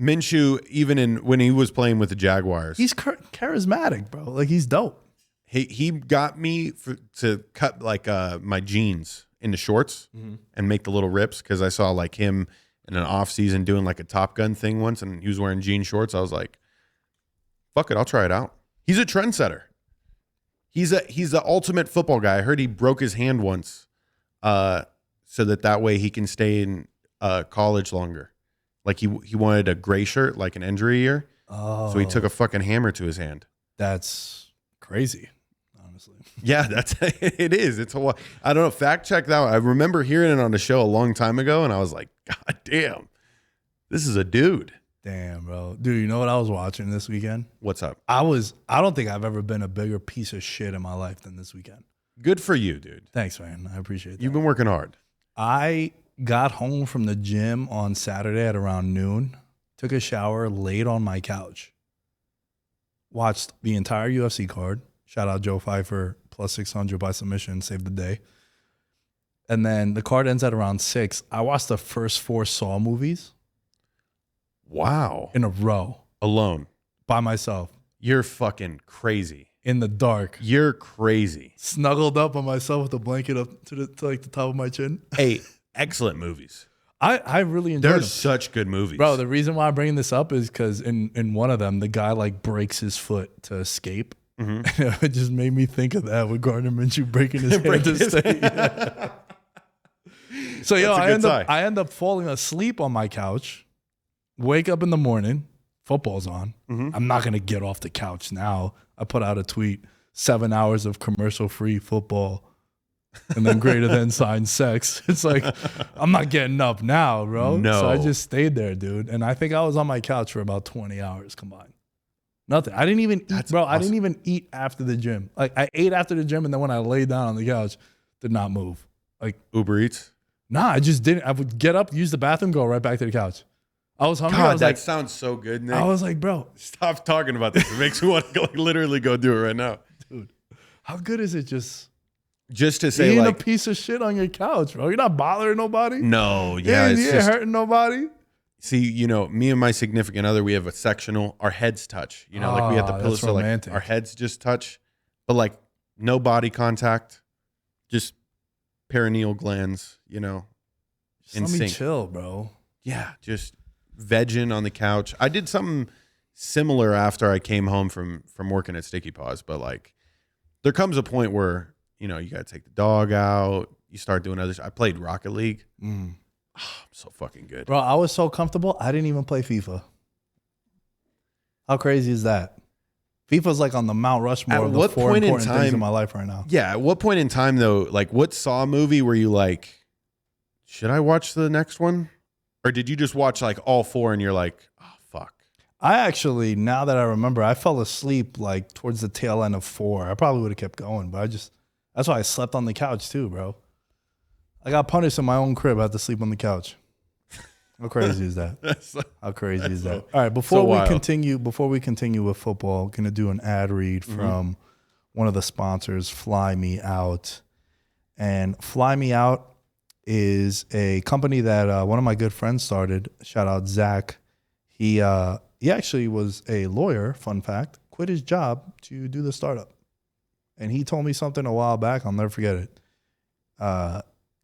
Minshew, even when he was playing with the Jaguars,
he's charismatic, bro. Like, he's dope.
he got me to cut like my jeans into shorts and make the little rips because I saw like him in an off season doing like a Top Gun thing once, and he was wearing jean shorts. I was like, fuck it, I'll try it out. He's a trendsetter. He's the ultimate football guy. I heard he broke his hand once, so that way he can stay in college longer. Like he wanted a gray shirt, like an injury year.
Oh.
So he took a fucking hammer to his hand.
That's crazy, honestly.
Yeah, that's it is. It's I don't know. Fact check that one. I remember hearing it on the show a long time ago, and I was like, God damn, this is a dude.
Damn, bro. Dude, you know what I was watching this weekend?
What's up?
I don't think I've ever been a bigger piece of shit in my life than this weekend.
Good for you, dude.
Thanks, man. I appreciate that.
You've been working hard.
I got home from the gym on Saturday at around noon, took a shower, laid on my couch, watched the entire UFC card. Shout out Joe Pfeiffer, plus 600 by submission, saved the day. And then the card ends at around 6. I watched the first 4 Saw movies
Wow.
in a row
Alone.
by myself
You're fucking crazy.
in the dark.
You're crazy.
Snuggled up on myself with a blanket up to like the top of my chin.
Hey, excellent movies.
I really enjoyed
They're
them.
such good movies.
Bro, the reason why I'm bringing this up is because in one of them, the guy like breaks his foot to escape.
Mm-hmm.
It just made me think of that with Gardner Minshew breaking his hand to stay. Yeah. So, yo,
That's a good
I end up falling asleep on my couch, wake up in the morning, football's on.
Mm-hmm.
I'm not going to get off the couch now. I put out a tweet, 7 hours of commercial-free football and then greater than sign sex. It's like, I'm not getting up now, bro.
No.
So I just stayed there, dude. And I think I was on my couch for about 20 hours combined. Nothing. I didn't even eat, bro.
awesome.
I didn't even eat after the gym. Like, I ate after the gym, and then when I laid down on the couch, did not move. Like,
Uber Eats.
nah, I just didn't. I would get up, use the bathroom, go right back to the couch. I was hungry. I
God,
was
that
like,
sounds so good, Nick.
I was like, bro,
Stop talking about this. It makes me want to go literally go do it right now.
dude, how good is it just
Just to say,
eating
like,
a piece of shit on your couch, bro? You're not bothering nobody.
no, yeah,
you
it's
ain't
just
hurting nobody.
see, me and my significant other, we have a sectional. Our heads touch. Like we have the
Ah,
pillow,
that's
so like
romantic.
our heads just touch, but like no body contact, just perineal glands.
Just
in
let me
sync.
chill, bro.
Yeah, just vegging on the couch. I did something similar after I came home from working at Sticky Paws, but like there comes a point where you got to take the dog out. You start doing other. I played Rocket League.
Mm.
I'm so fucking good.
Bro, I was so comfortable, I didn't even play FIFA. How crazy is that? FIFA's like on the Mount Rushmore
At
of the
what
4
point in
important things
time-
in my life right now.
Yeah. At what point in time though? Like, what Saw movie were you like? Should I watch the next one, or did you just watch like all 4 and you're like, oh fuck?
I actually, now that I remember, I fell asleep like towards the tail end of 4. I probably would have kept going, but that's why I slept on the couch too, bro. I got punished in my own crib. I had to sleep on the couch. How crazy is that? How crazy is that? All right, before we continue with football, gonna do an ad read from one of the sponsors, Fly Me Out. And Fly Me Out is a company that one of my good friends started. Shout out Zach. He actually was a lawyer, fun fact, quit his job to do the startup. And he told me something a while back, I'll never forget it.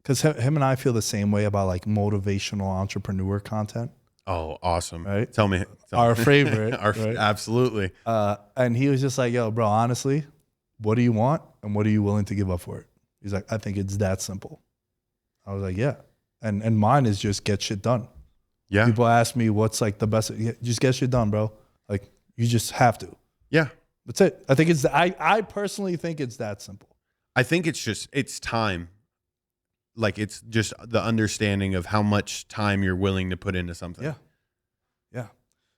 Because him and I feel the same way about like motivational entrepreneur content.
Oh, awesome!
Right?
Tell me.
Our favorite. right?
Absolutely.
And he was just like, yo, bro, honestly, what do you want? And what are you willing to give up for it? He's like, I think it's that simple. I was like, yeah. And mine is just get shit done.
Yeah.
People ask me what's like the best. Yeah, just get shit done, bro. Like you just have to.
Yeah.
That's it. I think I personally think it's that simple.
I think it's time. Like, it's just the understanding of how much time you're willing to put into something.
Yeah. Yeah.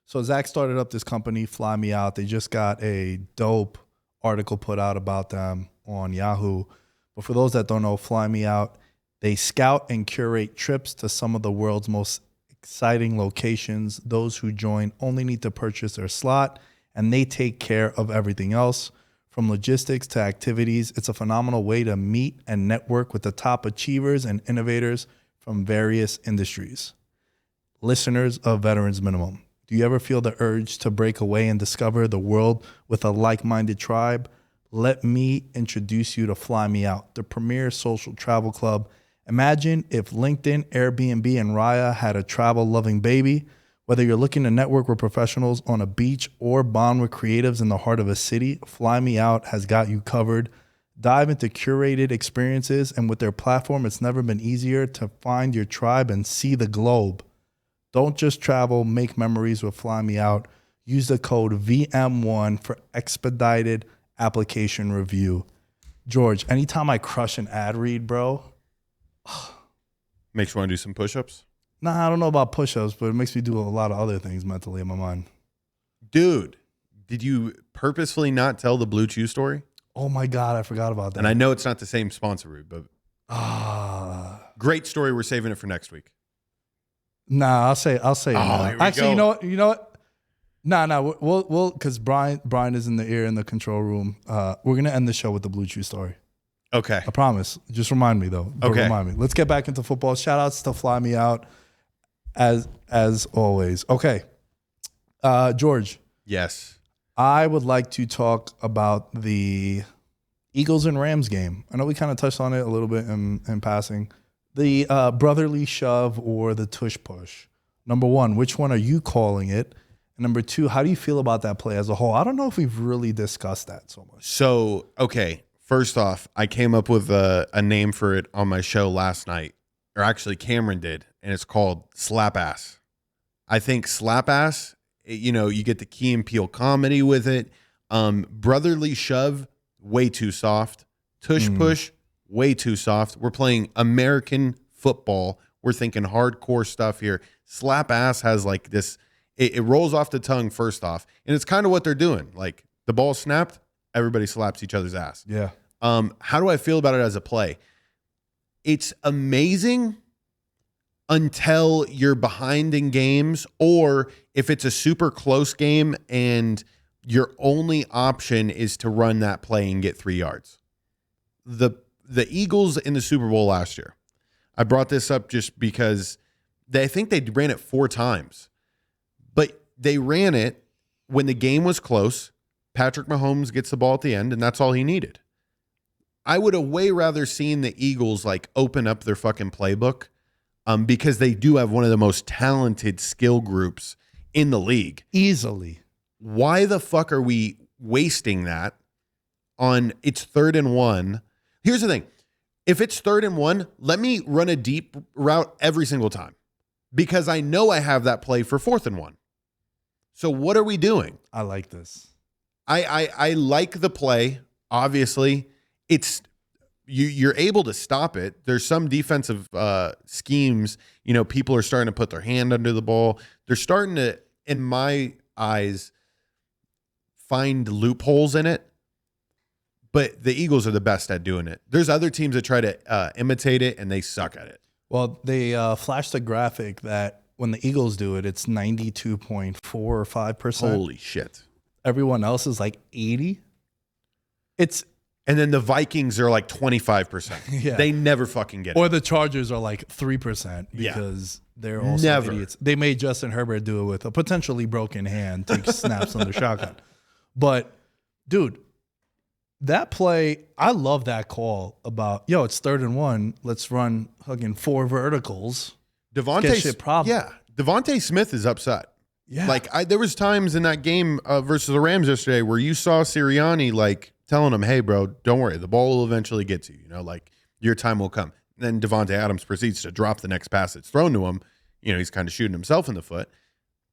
So Zach started up this company, Fly Me Out. They just got a dope article put out about them on Yahoo. But for those that don't know, Fly Me Out, they scout and curate trips to some of the world's most exciting locations. Those who join only need to purchase their slot, and they take care of everything else. From logistics to activities, it's a phenomenal way to meet and network with the top achievers and innovators from various industries. Listeners of Veterans Minimum, do you ever feel the urge to break away and discover the world with a like-minded tribe? Let me introduce you to Fly Me Out, the premier social travel club. Imagine if LinkedIn, Airbnb, and Raya had a travel-loving baby. Whether you're looking to network with professionals on a beach or bond with creatives in the heart of a city, Fly Me Out has got you covered. Dive into curated experiences, and with their platform, it's never been easier to find your tribe and see the globe. Don't just travel, make memories with Fly Me Out. Use the code VM1 for expedited application review. George, anytime I crush an ad read, bro.
Makes you want to do some push-ups?
Nah, I don't know about push-ups, but it makes me do a lot of other things mentally in my mind.
Dude, did you purposefully not tell the Blue Chew story?
Oh my God, I forgot about that.
And I know it's not the same sponsor route, but great story. We're saving it for next week.
Nah, I'll say it now.
Here we
Actually,
go.
you know what? Nah, we'll because Brian is in the ear in the control room. We're gonna end the show with the Blue Chew story.
Okay.
I promise. Just remind me though.
Okay.
Remind me. Let's get back into football. Shout outs to Fly Me Out as always. Okay. George,
Yes.
I would like to talk about the Eagles and Rams game. I know we kind of touched on it a little bit in passing. The brotherly shove or the tush push. Number one, which one are you calling it? And number two, how do you feel about that play as a whole? I don't know if we've really discussed that so much.
So, okay. First off, I came up with a name for it on my show last night, or actually Cameron did, and it's called Slap Ass. I think Slap Ass, you get the Key and Peele comedy with it. Brotherly shove, way too soft. Tush push, way too soft. We're playing American football. We're thinking hardcore stuff here. Slap Ass has like this, it rolls off the tongue first off, and it's kind of what they're doing. Like the ball snapped, everybody slaps each other's ass.
Yeah.
How do I feel about it as a play? It's amazing until you're behind in games, or if it's a super close game and your only option is to run that play and get 3 yards. The Eagles in the Super Bowl last year, I brought this up just because I think they ran it 4 times, but they ran it when the game was close. Patrick Mahomes gets the ball at the end, and that's all he needed. I would have way rather seen the Eagles like open up their fucking playbook because they do have one of the most talented skill groups in the league.
Easily.
Why the fuck are we wasting that on it's 3rd and 1? Here's the thing. If it's 3rd and 1, let me run a deep route every single time because I know I have that play for 4th and 1. So what are we doing?
I like this.
I like the play. Obviously, it's you're able to stop it. There's some defensive schemes. People are starting to put their hand under the ball. They're starting to, in my eyes, find loopholes in it. But the Eagles are the best at doing it. There's other teams that try to imitate it, and they suck at it.
Well, they flashed a graphic that when the Eagles do it, it's 92.4 or 5%.
Holy shit.
Everyone else is like 80.
And then the Vikings are like 25%.
Yeah.
They never fucking get it.
Or the Chargers are like 3% because they're also
Never.
idiots. They made Justin Herbert do it with a potentially broken hand, take snaps on the shotgun. But, dude, that play, I love that call about, it's 3rd and 1. Let's run fucking 4 verticals.
Devontae Smith is upset.
Yeah.
Like there was times in that game versus the Rams yesterday where you saw Sirianni like telling him, "Hey, bro, don't worry, the ball will eventually get to you. Like your time will come." And then Devontae Adams proceeds to drop the next pass that's thrown to him. He's kind of shooting himself in the foot.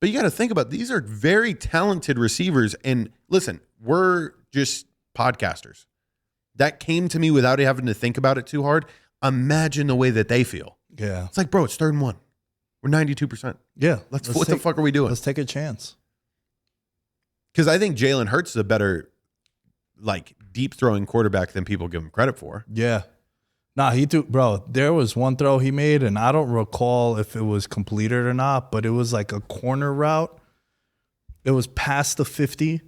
But you got to think about these are very talented receivers. And listen, we're just podcasters. That came to me without having to think about it too hard. Imagine the way that they feel.
Yeah.
It's like, bro, it's 3rd and 1. We're 92%.
Yeah.
What the fuck are we doing?
Let's take a chance.
Because I think Jalen Hurts is a better, like, deep throwing quarterback than people give him credit for.
Yeah. Nah, bro, there was one throw he made, and I don't recall if it was completed or not, but it was like a corner route. It was past the 50.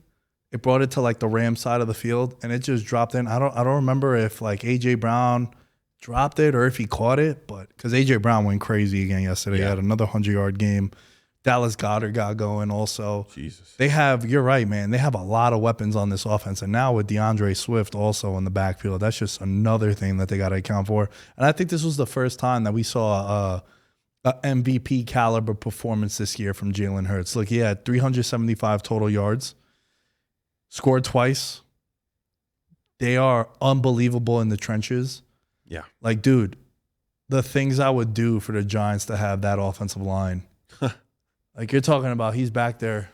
It brought it to like the Ram side of the field, and it just dropped in. I don't remember if like A.J. Brown dropped it or if he caught it, but because A.J. Brown went crazy again yesterday. He had another 100-yard game. Dallas Goedert got going also.
Jesus.
You're right, man. They have a lot of weapons on this offense. And now with DeAndre Swift also in the backfield, that's just another thing that they got to account for. And I think this was the first time that we saw a MVP caliber performance this year from Jalen Hurts. Look, he had 375 total yards, scored twice. They are unbelievable in the trenches.
Yeah.
Like, dude, the things I would do for the Giants to have that offensive line. Like you're talking about, he's back there.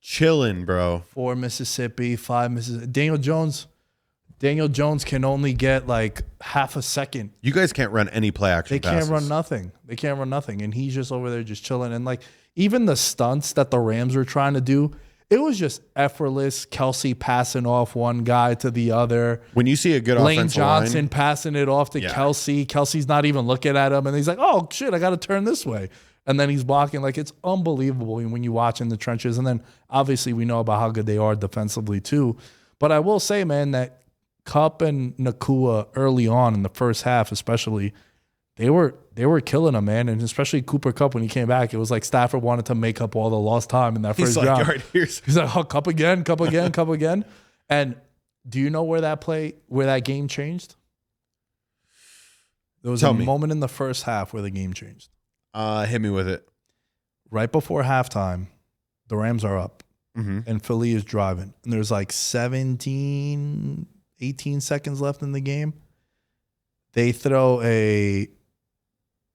Chilling, bro.
4 Mississippi, 5 Mississippi. Daniel Jones can only get like half a second.
You guys can't run any play action passes.
They can't run nothing. And he's just over there just chilling. And like even the stunts that the Rams were trying to do, it was just effortless. Kelsey passing off one guy to the other.
When you see a good
Lane
offensive
Johnson
line,
passing it off to Kelsey. Kelsey's not even looking at him. And he's like, oh, shit, I got to turn this way. And then he's blocking. Like, it's unbelievable when you watch in the trenches. And then, obviously, we know about how good they are defensively, too. But I will say, man, that Kupp and Nakua early on in the first half especially, they were killing him, man. And especially Cooper Kupp when he came back, it was like Stafford wanted to make up all the lost time in that first round.
All right, he's
like, oh, Kupp again. And do you know where that game changed? There was a moment in the first half where the game changed.
Hit me with it.
Right before halftime, the Rams are up, and Philly is driving. And there's like 18 seconds left in the game. They throw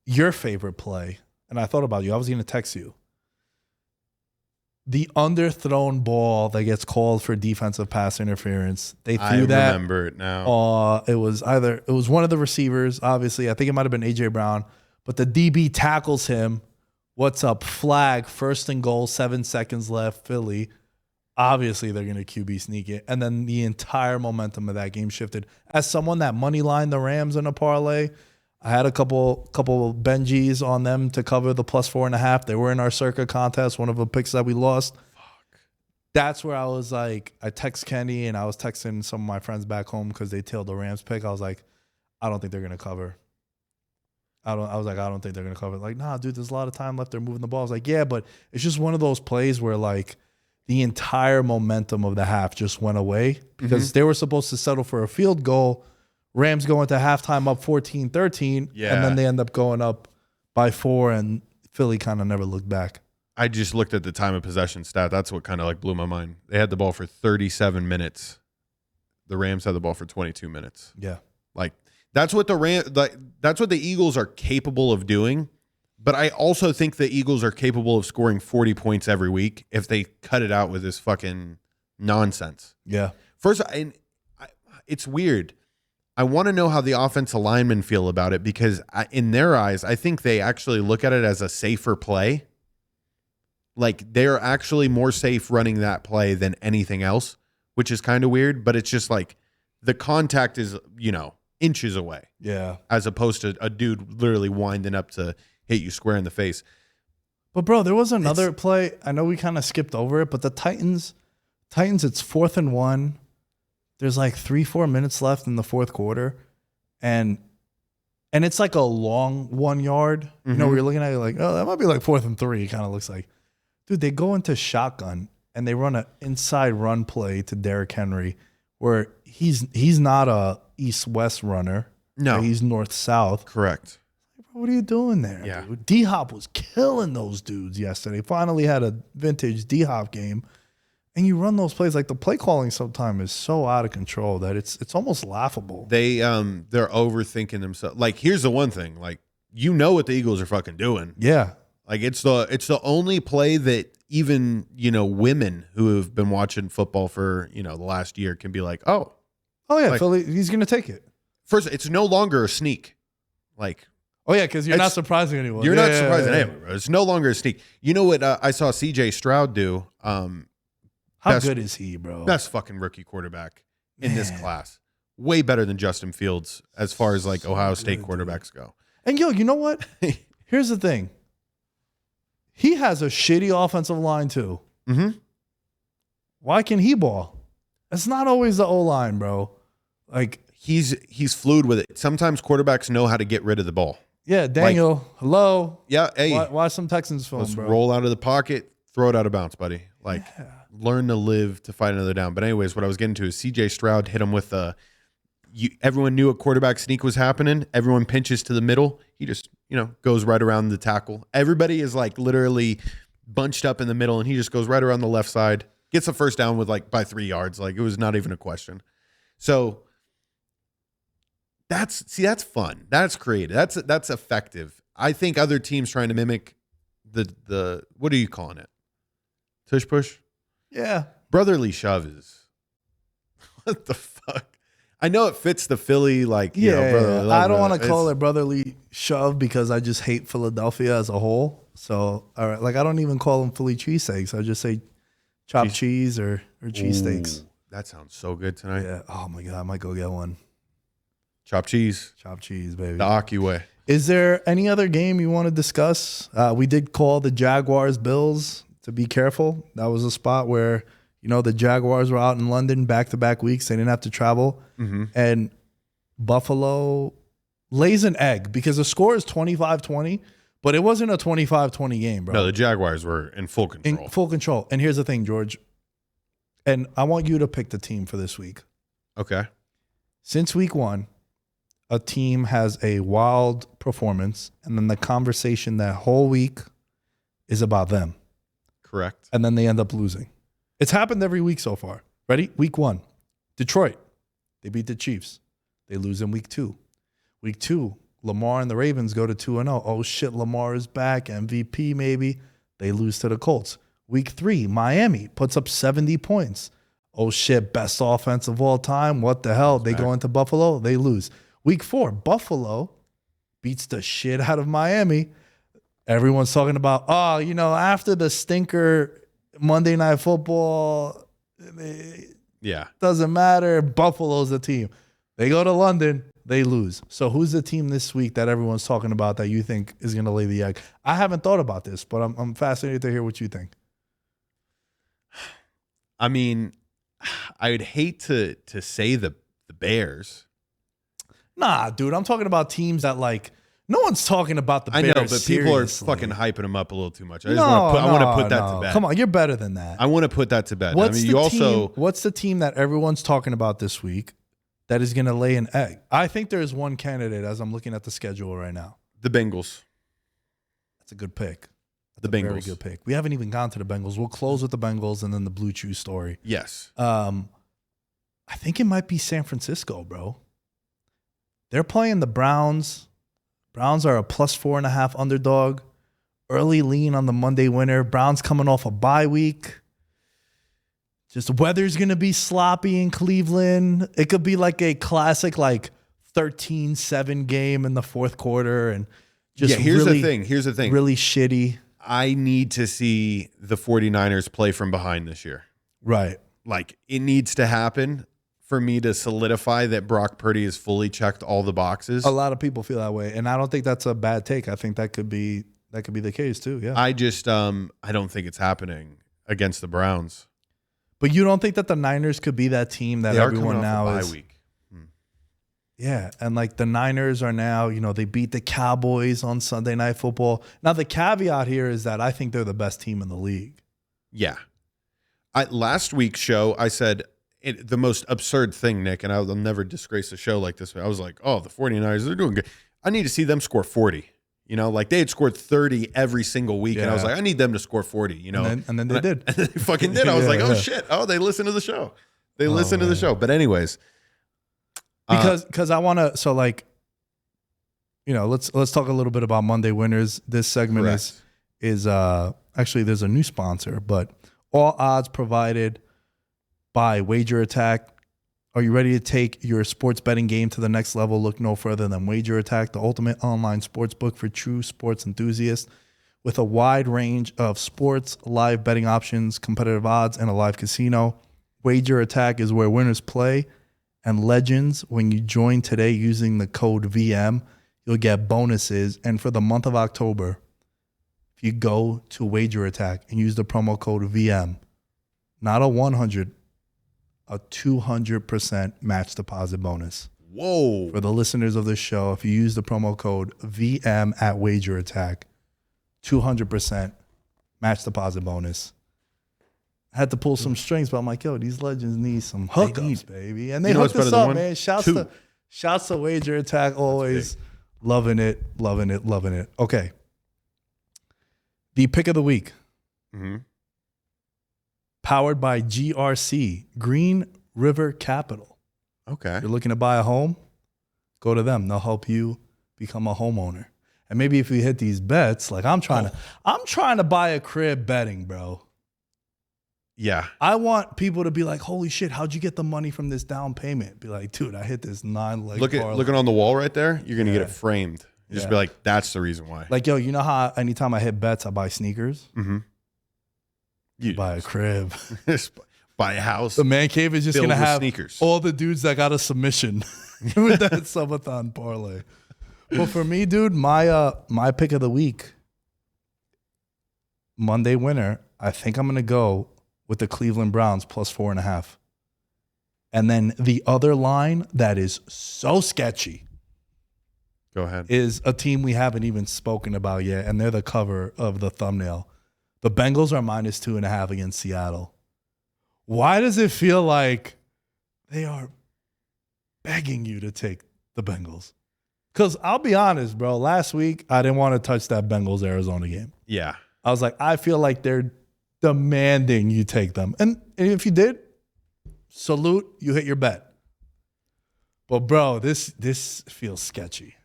your favorite play, and I thought about you. I was going to text you. The underthrown ball that gets called for defensive pass interference. They threw that. I
remember it now.
It was one of the receivers, obviously. I think it might have been A.J. Brown. But the DB tackles him. What's up? Flag, 1st and goal, 7 seconds left, Philly. Obviously, they're going to QB sneak it. And then the entire momentum of that game shifted. As someone that money lined the Rams in a parlay, I had a couple Benjis on them to cover the +4.5. They were in our circa contest, one of the picks that we lost. Fuck. That's where I was like, I text Kenny and I was texting some of my friends back home because they tailed the Rams pick. I was like, I don't think they're going to cover. I don't think they're going to cover it. Like, nah, dude, there's a lot of time left. They're moving the ball. I was like, yeah, but it's just one of those plays where, like, the entire momentum of the half just went away because they were supposed to settle for a field goal. Rams go into halftime up 14-13, and then they end up going up by 4, and Philly kind of never looked back.
I just looked at the time of possession stat. That's what kind of, like, blew my mind. They had the ball for 37 minutes. The Rams had the ball for 22 minutes.
Yeah.
Like, that's what that's what the Eagles are capable of doing. But I also think the Eagles are capable of scoring 40 points every week if they cut it out with this fucking nonsense.
Yeah.
First, it's weird. I want to know how the offensive linemen feel about it because in their eyes, I think they actually look at it as a safer play. Like, they're actually more safe running that play than anything else, which is kind of weird. But it's just like the contact is, inches away.
Yeah. As
opposed to a dude literally winding up to hit you square in the face.
But, bro, there was another play. I know we kind of skipped over it, but the Titans, it's 4th and 1. There's like 3-4 minutes left in the fourth quarter. And it's like a long 1 yard. You know, we're looking at it like, oh, that might be like 4th and 3. It kind of looks like. Dude, they go into shotgun and they run an inside run play to Derrick Henry where he's not a east-west runner.
No.
He's north-south.
Correct.
What are you doing there, dude? D-Hop was killing those dudes yesterday. Finally had a vintage D-Hop game. And you run those plays, like the play calling sometimes is so out of control that it's almost laughable.
They're overthinking themselves. Like, here's the one thing. Like, what the Eagles are fucking doing.
Yeah.
Like, it's the only play that even, women who have been watching football for, the last year can be like, oh,
Oh yeah,
Like-
Philly. He's gonna take it.
First, it's no longer a sneak. Like
Oh yeah, because you're not
It's-
surprising anyone.
you're
Yeah,
not
yeah,
surprising
yeah.
anyone, bro. It's no longer a sneak. You know what I saw CJ Stroud do?
How
Best-
good is he, bro?
Best fucking rookie quarterback in this class. Way better than Justin Fields as far as like Ohio State quarterbacks go.
And yo, you know what? Here's the thing. He has a shitty offensive line too.
Mm-hmm.
Why can he ball? It's not always the O-line, bro. Like,
He's fluid with it. Sometimes quarterbacks know how to get rid of the ball.
yeah, Daniel, hello.
Yeah, hey,
Watch some Texans film,
let's
bro.
roll out of the pocket, throw it out of bounds, buddy. Like, learn to live to fight another down. But anyways, what I was getting to is CJ Stroud hit him with everyone knew a quarterback sneak was happening. Everyone pinches to the middle. He just, goes right around the tackle. Everybody is like literally bunched up in the middle, and he just goes right around the left side, gets a first down with like by 3 yards. Like, it was not even a question. So that's fun. That's creative. That's effective. I think other teams trying to mimic the what are you calling it? Tush push?
Yeah.
Brotherly shove is what the fuck? I know it fits the Philly, like, brotherly love,
I don't
but
want to call
it's-
it brotherly shove because I just hate Philadelphia as a whole. So, all right, like I don't even call them Philly cheesesteaks. I just say chopped cheese or cheesesteaks.
Ooh, that sounds so good tonight.
Yeah. Oh my God, I might go get one.
Chopped cheese,
Chopped cheese, baby.
the Aki way.
Is there any other game you want to discuss? We did call the Jaguars Bills to be careful. That was a spot where, the Jaguars were out in London back-to-back weeks. They didn't have to travel.
Mm-hmm.
And Buffalo lays an egg because the score is 25-20, but it wasn't a 25-20 game, bro.
No, the Jaguars were in full control.
In full control. And here's the thing, George. And I want you to pick the team for this week.
Okay.
Since week one, a team has a wild performance, and then the conversation that whole week is about them.
Correct.
And then they end up losing. It's happened every week so far. Ready? Week one, Detroit. They beat the Chiefs. They lose in week two. Week two, Lamar and the Ravens go to 2-0. Oh, shit, Lamar is back. MVP maybe. They lose to the Colts. Week three, Miami puts up 70 points. Oh, shit, best offense of all time. What the hell? They go into Buffalo. They lose. Week four, Buffalo beats the shit out of Miami. Everyone's talking about, after the stinker Monday Night Football, it
Yeah.
doesn't matter. Buffalo's the team. They go to London, they lose. So who's the team this week that everyone's talking about that you think is going to lay the egg? I haven't thought about this, but I'm fascinated to hear what you think.
I mean, I would hate to say the Bears.
Nah, dude, I'm talking about teams that no one's talking about the Bears.
I know, but people are
seriously.
fucking hyping them up a little too much. I
No,
want to put that
no.
to bed.
Come on, you're better than that.
I want to put that to bed.
What's
What's
the team that everyone's talking about this week that is going to lay an egg? I think there's one candidate as I'm looking at the schedule right now.
the Bengals.
That's a good pick.
The
Very
Bengals.
good pick. We haven't even gone to the Bengals. We'll close with the Bengals and then the Blue Chew story.
Yes.
I think it might be San Francisco, bro. They're playing the Browns. Browns are a +4.5 underdog. Early lean on the Monday winner. Browns coming off a bye week. Just weather's going to be sloppy in Cleveland. It could be like a classic 13-7 game in the fourth quarter and just
here's
really,
the thing. Here's the thing.
really shitty.
I need to see the 49ers play from behind this year.
Right.
Like, it needs to happen for me to solidify that Brock Purdy has fully checked all the boxes.
A lot of people feel that way, and I don't think that's a bad take. I think that could be the case too. Yeah.
I just I don't think it's happening against the Browns.
But you don't think that the Niners could be that team that
They are
everyone
coming off
now
a
is?
bye week.
Yeah, and the Niners are now, they beat the Cowboys on Sunday Night Football. Now the caveat here is that I think they're the best team in the league.
Yeah. Last week's show, I said the most absurd thing, Nick, and I'll never disgrace a show like this. I was like, oh, the 49ers, they're doing good. I need to see them score 40. They had scored 30 every single week, and I was like, I need them to score 40,
And then they did.
And they fucking did. I was like, oh,
Yeah.
shit. Oh, they listen to the show. They listen to the show. But anyways.
Because I want to, let's talk a little bit about Monday winners. This segment
Correct.
is actually there's a new sponsor, but all odds provided by Wager Attack Are you ready to take your sports betting game to the next level? Look no further than Wager Attack, the ultimate online sports book for true sports enthusiasts. With a wide range of sports, live betting options, competitive odds, and a live casino, Wager Attack is where winners play and legends. When you join today using the code VM, you'll get bonuses. And for the month of October, if you go to Wager Attack and use the promo code VM, not a 100, a 200% match deposit bonus.
Whoa.
For the listeners of this show, if you use the promo code VM at Wager Attack, 200% match deposit bonus. I had to pull some strings, but I'm like, yo, these legends need some hookups, baby. And they hooked us up, man. Shouts to Wager Attack, always loving it. Okay. The pick of the week.
Mm-hmm.
Powered by GRC, Green River Capital.
Okay.
You're looking to buy a home? Go to them. They'll help you become a homeowner. And maybe if we hit these bets, like I'm trying to buy a crib betting, bro.
Yeah.
I want people to be like, holy shit, how'd you get the money from this down payment? Be like, dude, I hit this 9-leg parlay.
Looking on the wall right there, you're going to get it framed. You just be like, that's the reason why.
Like, yo, you know how anytime I hit bets, I buy sneakers?
Mm-hmm. You
buy a crib.
Buy a house.
The man cave is just going to have
sneakers.
All the dudes that got a submission with that subathon parlay. But for me, dude, my pick of the week, Monday winner, I think I'm going to go with the Cleveland Browns plus 4.5. And then the other line that is so sketchy.
Go ahead.
Is a team we haven't even spoken about yet, and they're the cover of the thumbnail. The Bengals are minus 2.5 against Seattle. Why does it feel like they are begging you to take the Bengals? Because I'll be honest, bro. Last week, I didn't want to touch that Bengals-Arizona game.
Yeah.
I was like, I feel like they're demanding you take them. And if you did, salute, you hit your bet. But, bro, this feels sketchy.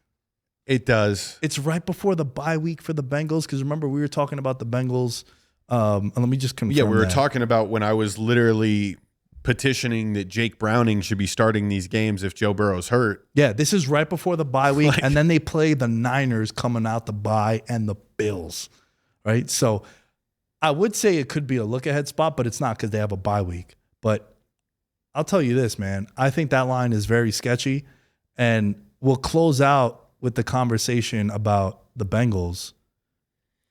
It does.
It's right before the bye week for the Bengals because remember we were talking about the Bengals. And let me just confirm.
Yeah, we were talking about when I was literally petitioning that Jake Browning should be starting these games if Joe Burrow's hurt.
Yeah, this is right before the bye week, and then they play the Niners coming out the bye and the Bills, right? So I would say it could be a look-ahead spot, but it's not because they have a bye week. But I'll tell you this, man. I think that line is very sketchy, and we'll close out with the conversation about the Bengals.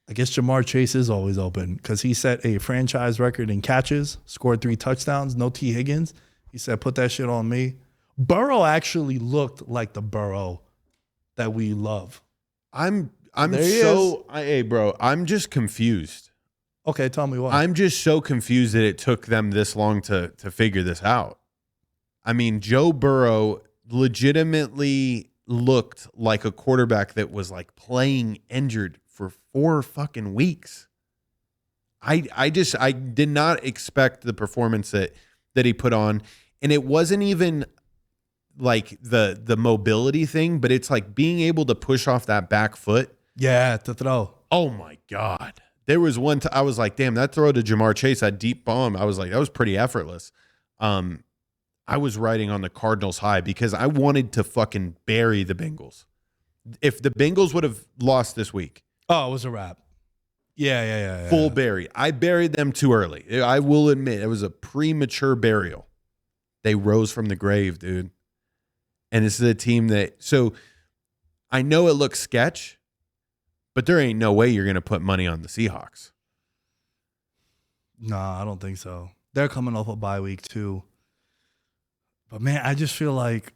I guess Jamar Chase is always open because he set a franchise record in catches, scored 3 touchdowns, no T. Higgins. He said, put that shit on me. Burrow actually looked like the Burrow that we love.
Hey, bro, I'm just confused.
Okay, tell me why.
I'm just so confused that it took them this long to figure this out. I mean, Joe Burrow legitimately looked like a quarterback that was like playing injured for 4 fucking weeks. I did not expect the performance that he put on. And it wasn't even like the mobility thing, but it's like being able to push off that back foot.
Yeah, to throw.
Oh my God. There was one I was like, damn, that throw to Jamar Chase, that deep bomb, I was like, that was pretty effortless. I was riding on the Cardinals high because I wanted to fucking bury the Bengals. If the Bengals would have lost this week.
Oh, it was a wrap. Yeah.
Full bury. I buried them too early. I will admit, it was a premature burial. They rose from the grave, dude. And this is a team that, so I know it looks sketch, but there ain't no way you're going to put money on the Seahawks.
No, I don't think so. They're coming off a bye week too. But, man, I just feel like,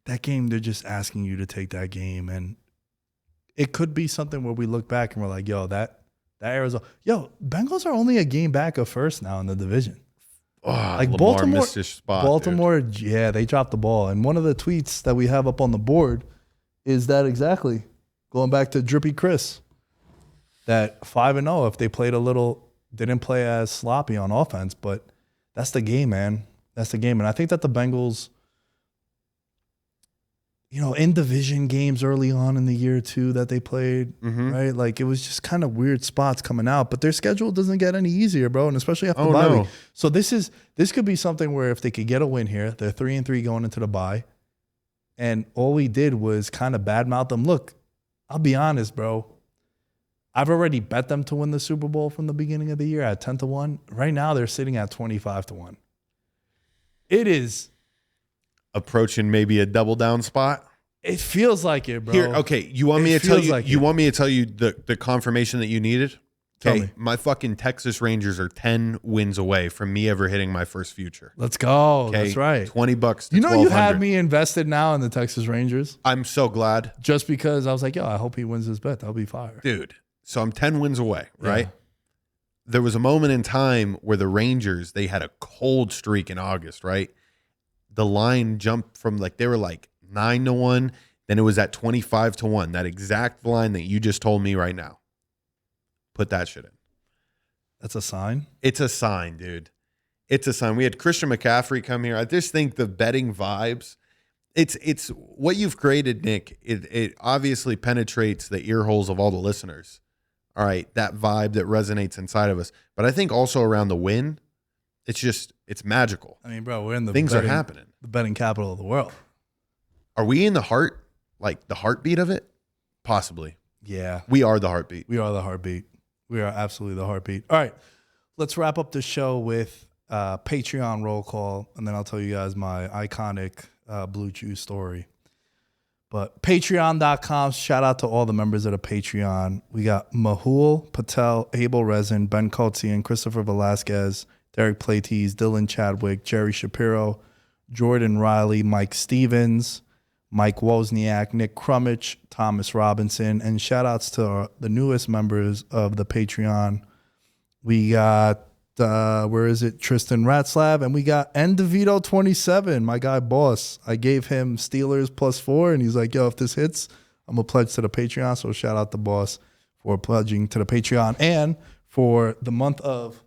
that game, they're just asking you to take that game. And it could be something where we look back and we're like, yo, that Arizona. Yo, Bengals are only a game back of first now in the division.
Oh, like Lamar missed his spot.
Baltimore,
dude.
Yeah, they dropped the ball. And one of the tweets that we have up on the board is that exactly, going back to Drippy Chris, that 5-0, if they didn't play as sloppy on offense. But that's the game, man. That's the game. And I think that the Bengals, in division games early on in the year too that they played, right? Like it was just kind of weird spots coming out, but their schedule doesn't get any easier, bro. And especially after the bye week. So this could be something where if they could get a win here, they're 3-3 going into the bye. And all we did was kind of badmouth them. Look, I'll be honest, bro. I've already bet them to win the Super Bowl from the beginning of the year at 10-1. Right now they're sitting at 25-1. It is
approaching maybe a double down spot.
It feels like it, bro.
Here, okay. You want me to tell you? You want me to tell you the confirmation that you needed? Okay, my fucking Texas Rangers are 10 wins away from me ever hitting my first future.
Let's go. Okay? That's right.
$20 to
you had me invested now in the Texas Rangers.
I'm so glad.
Just because I was like, yo, I hope he wins his bet. That'll be fire.
Dude, so I'm 10 wins away, right? Yeah. There was a moment in time where the Rangers, they had a cold streak in August, right? The line jumped from they were 9-1, then it was at 25-1. That exact line that you just told me right now. Put that shit in.
That's a sign?
It's a sign, dude. It's a sign. We had Christian McCaffrey come here. I just think the betting vibes, it's what you've created, Nick. It obviously penetrates the ear holes of all the listeners. All right, that vibe that resonates inside of us. But I think also around the win, it's magical.
I mean, bro, we're in the
things are happening.
The betting capital of the world.
Are we in the heart, the heartbeat of it? Possibly.
Yeah.
We are the heartbeat.
We are the heartbeat. We are absolutely the heartbeat. All right. Let's wrap up the show with Patreon roll call, and then I'll tell you guys my iconic Blue Chew story. But patreon.com, shout out to all the members of the Patreon. We got Mahul Patel, Abel Rezin, Ben Kotzian, Christopher Velasquez, Derek Platees, Dylan Chadwick, Jerry Shapiro, Jordan Riley, Mike Stevens, Mike Wozniak, Nick Crummich, Thomas Robinson, and shout outs to the newest members of the Patreon. We got, Tristan Ratzlav, and we got N DeVito 27, my guy Boss. I gave him Steelers +4, and he's like, yo, if this hits, I'm going to pledge to the Patreon. So shout out to Boss for pledging to the Patreon. And for the month of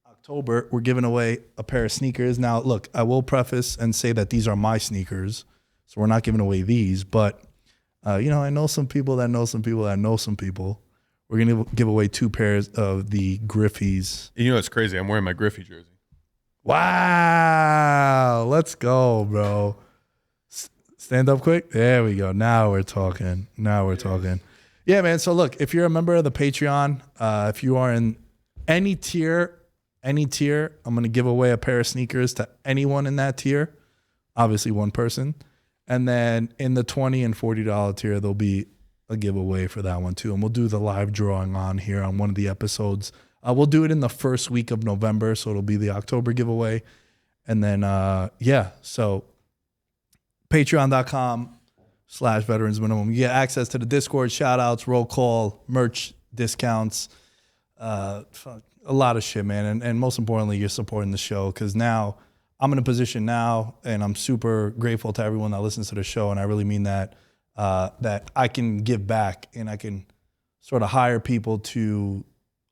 October, we're giving away a pair of sneakers. Now, look, I will preface and say that these are my sneakers. So we're not giving away these, but I know some people that know some people that know some people. We're going to give away 2 pairs of the Griffies.
You know, it's crazy. I'm wearing my Griffey jersey.
Wow. Let's go, bro. Stand up quick. There we go. Now we're talking. Yeah, man. So look, if you're a member of the Patreon, if you are in any tier, I'm going to give away a pair of sneakers to anyone in that tier. Obviously one person. And then in the $20 and $40 tier, there'll be a giveaway for that one too. And we'll do the live drawing on here on one of the episodes. We'll do it in the first week of November, so it'll be the October giveaway. And then, so patreon.com/veterans minimum. You get access to the Discord, shout outs, roll call, merch discounts, a lot of shit, man. And most importantly, you're supporting the show because now I'm in a position now, and I'm super grateful to everyone that listens to the show, and I really mean that, that I can give back and I can sort of hire people to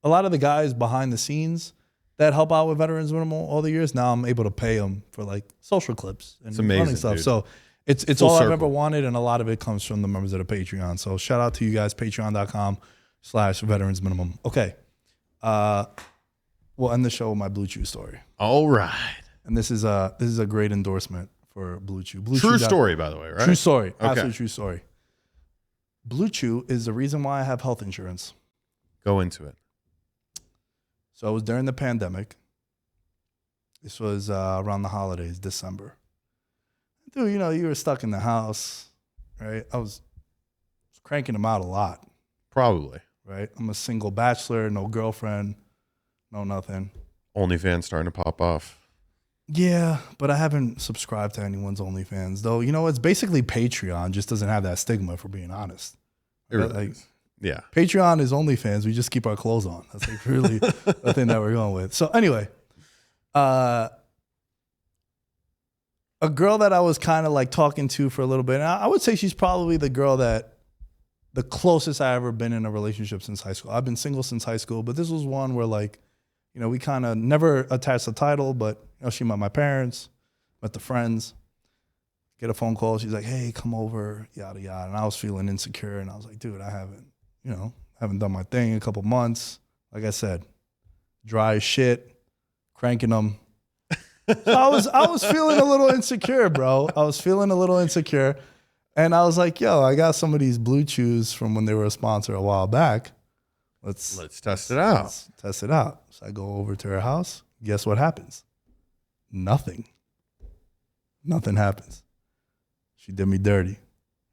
a lot of the guys behind the scenes that help out with Veterans Minimal all the years. Now I'm able to pay them for social clips and funny stuff. Dude. So it's all circle. I've ever wanted, and a lot of it comes from the members of the Patreon. So shout out to you guys, patreon.com/veterans minimum. Okay. We'll end the show with my Blue Chew story.
All right.
And this is a great endorsement for Blue Chew.
True story, by the way, right?
True story.
Okay.
Absolutely true story. Blue Chew is the reason why I have health insurance.
Go into it.
So it was during the pandemic. This was around the holidays, December. Dude, you were stuck in the house, right? I was cranking them out a lot.
Probably.
Right? I'm a single bachelor, no girlfriend, no nothing.
OnlyFans starting to pop off.
Yeah, but I haven't subscribed to anyone's OnlyFans, though. It's basically Patreon, just doesn't have that stigma, for being honest.
It really is. Yeah.
Patreon is OnlyFans. We just keep our clothes on. That's really the thing that we're going with. So anyway, a girl that I was kind of talking to for a little bit, and I would say she's probably the girl the closest I ever been in a relationship since high school. I've been single since high school, but this was one where we kind of never attached the title, but she met my parents, met the friends, Get a phone call. She's like, hey, come over, yada, yada. And I was feeling insecure. And I was like, dude, I haven't done my thing in a couple months. Like I said, dry as shit, cranking them. So I was feeling a little insecure, bro. I was feeling a little insecure. And I was like, yo, I got some of these Blue Chews from when they were a sponsor a while back. Let's
test it out.
Let's test it out. So I go over to her house. Guess what happens? Nothing. Nothing happens. She did me dirty.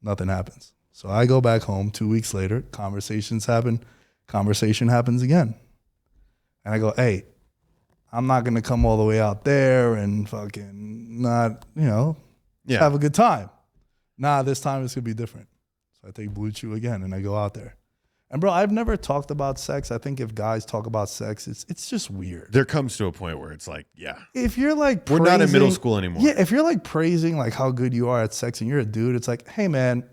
Nothing happens. So I go back home 2 weeks later. Conversations happen. Conversation happens again. And I go, hey, I'm not going to come all the way out there and fucking not, have a good time. Nah, this time it's going to be different. So I take Blue Chew again and I go out there. And bro, I've never talked about sex. I think if guys talk about sex, it's just weird.
There comes to a point where it's like, yeah.
If you're like
we're not in middle school anymore.
Yeah, if you're like praising like how good you are at sex and you're a dude, it's like, hey man,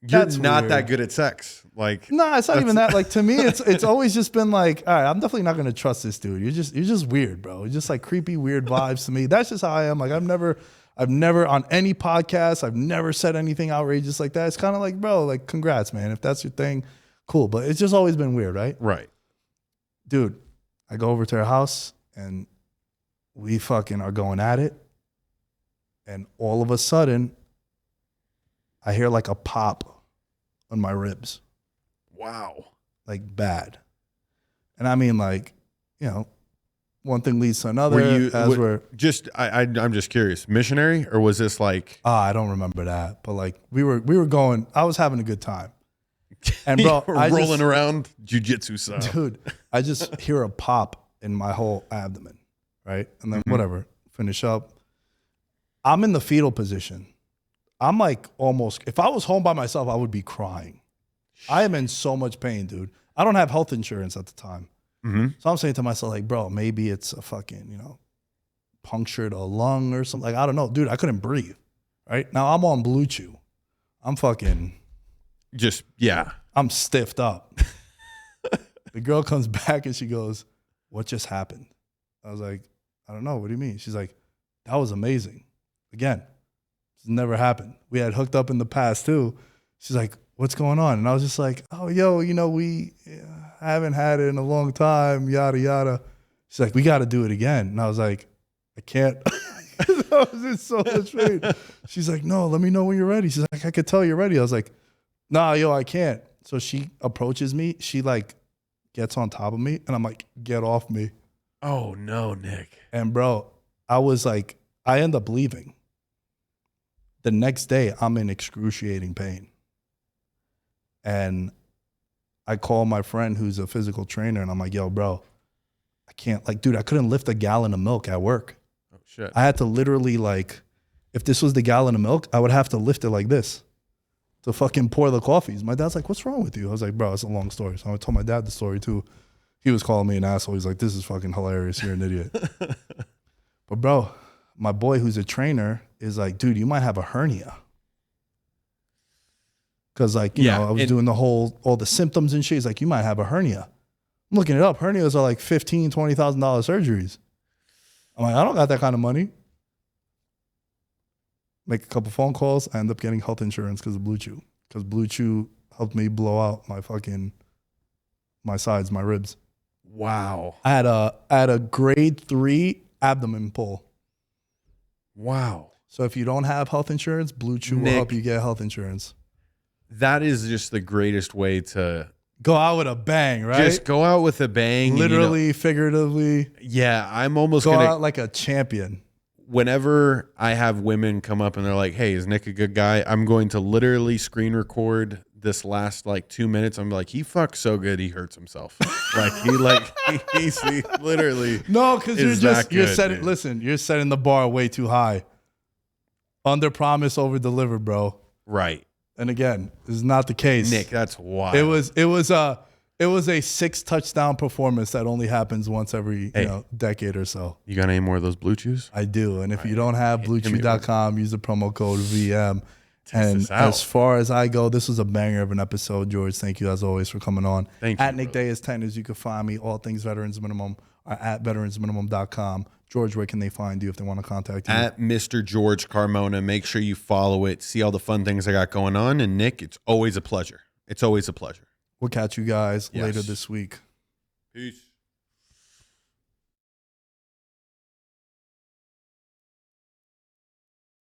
you're not weird. That good at sex. Like,
no, it's not even that. Like to me, it's always just been like, all right, I'm definitely not gonna trust this dude. You're just weird, bro. You're just like creepy, weird vibes to me. That's just how I am. Like I've never on any podcast, I've never said anything outrageous like that. It's kind of like, bro, like congrats, man. If that's your thing, cool. But it's just always been weird, right?
Right.
Dude, I go over to her house and we fucking are going at it. And all of a sudden, I hear like a pop on my ribs.
Wow.
Like bad. And I mean like, one thing leads to another.
I'm just curious, missionary, or was this like?
I don't remember that. But like we were going, I was having a good time. And bro,
rolling around jiu-jitsu style.
Dude, I just hear a pop in my whole abdomen, right? And then whatever, finish up. I'm in the fetal position. I'm like almost, if I was home by myself, I would be crying. I am in so much pain, dude. I don't have health insurance at the time. So I'm saying to myself, like, bro, maybe it's a fucking, punctured a lung or something. Like, I don't know. Dude, I couldn't breathe, right? Now I'm on Blue Chew. I'm fucking... I'm stiffed up. The girl comes back and she goes, what just happened? I was like, I don't know. What do you mean? She's like, that was amazing. Again, it's never happened. We had hooked up in the past too. She's like, what's going on? And I was just like, oh, yo, we haven't had it in a long time, yada, yada. She's like, we got to do it again. And I was like, I can't. I was in so much pain. She's like, no, let me know when you're ready. She's like, I could tell you're ready. I was like, nah, yo, I can't. So she approaches me. She like gets on top of me and I'm like, get off me.
Oh no, Nick.
And bro, I was like, I end up leaving. The next day I'm in excruciating pain. And I call my friend who's a physical trainer and I'm like, yo, bro, I can't, like, dude, I couldn't lift a gallon of milk at work.
Oh shit.
I had to literally like, if this was the gallon of milk, I would have to lift it like this to fucking pour the coffees. My dad's like, what's wrong with you? I was like, bro, it's a long story. So I told my dad the story too. He was calling me an asshole. He's like, this is fucking hilarious. You're an idiot. But bro, my boy who's a trainer is like, dude, you might have a hernia. Cause like, you know, I was doing all the symptoms and shit. He's like, you might have a hernia. I'm looking it up. Hernias are like $15,000, $20,000 surgeries. I'm like, I don't got that kind of money. Make a couple phone calls. I end up getting health insurance because of Blue Chew. Because Blue Chew helped me blow out my sides, my ribs.
Wow.
I had a grade 3 abdomen pull.
Wow.
So if you don't have health insurance, Blue Chew will help you get health insurance.
That is just the greatest way to
go out with a bang, right?
Just go out with a bang.
Literally, figuratively.
Yeah, I'm almost
go
gonna
out like a champion.
Whenever I have women come up and they're like, hey, is Nick a good guy? I'm going to literally screen record this last like 2 minutes. I'm like, he fucks so good he hurts himself. He's literally.
No, because you're setting. Dude. Listen, you're setting the bar way too high. Under promise, over deliver, bro.
Right.
And again, this is not the case.
Nick, that's wild.
It was a 6 touchdown performance that only happens once every decade or so.
You got any more of those Blue Chews?
I do. And if you don't have BlueChew.com, use the promo code VM.
And
as far as I go, this was a banger of an episode, George. Thank you as always for coming on.
Thank you.
At Nick Day is 10 as you can find me. All things Veterans Minimum are at veteransminimum.com. George, where can they find you if they want to contact you?
At Mr. George Carmona. Make sure you follow it. See all the fun things I got going on. And Nick, it's always a pleasure. It's always a pleasure.
We'll catch you guys later this week.
Peace.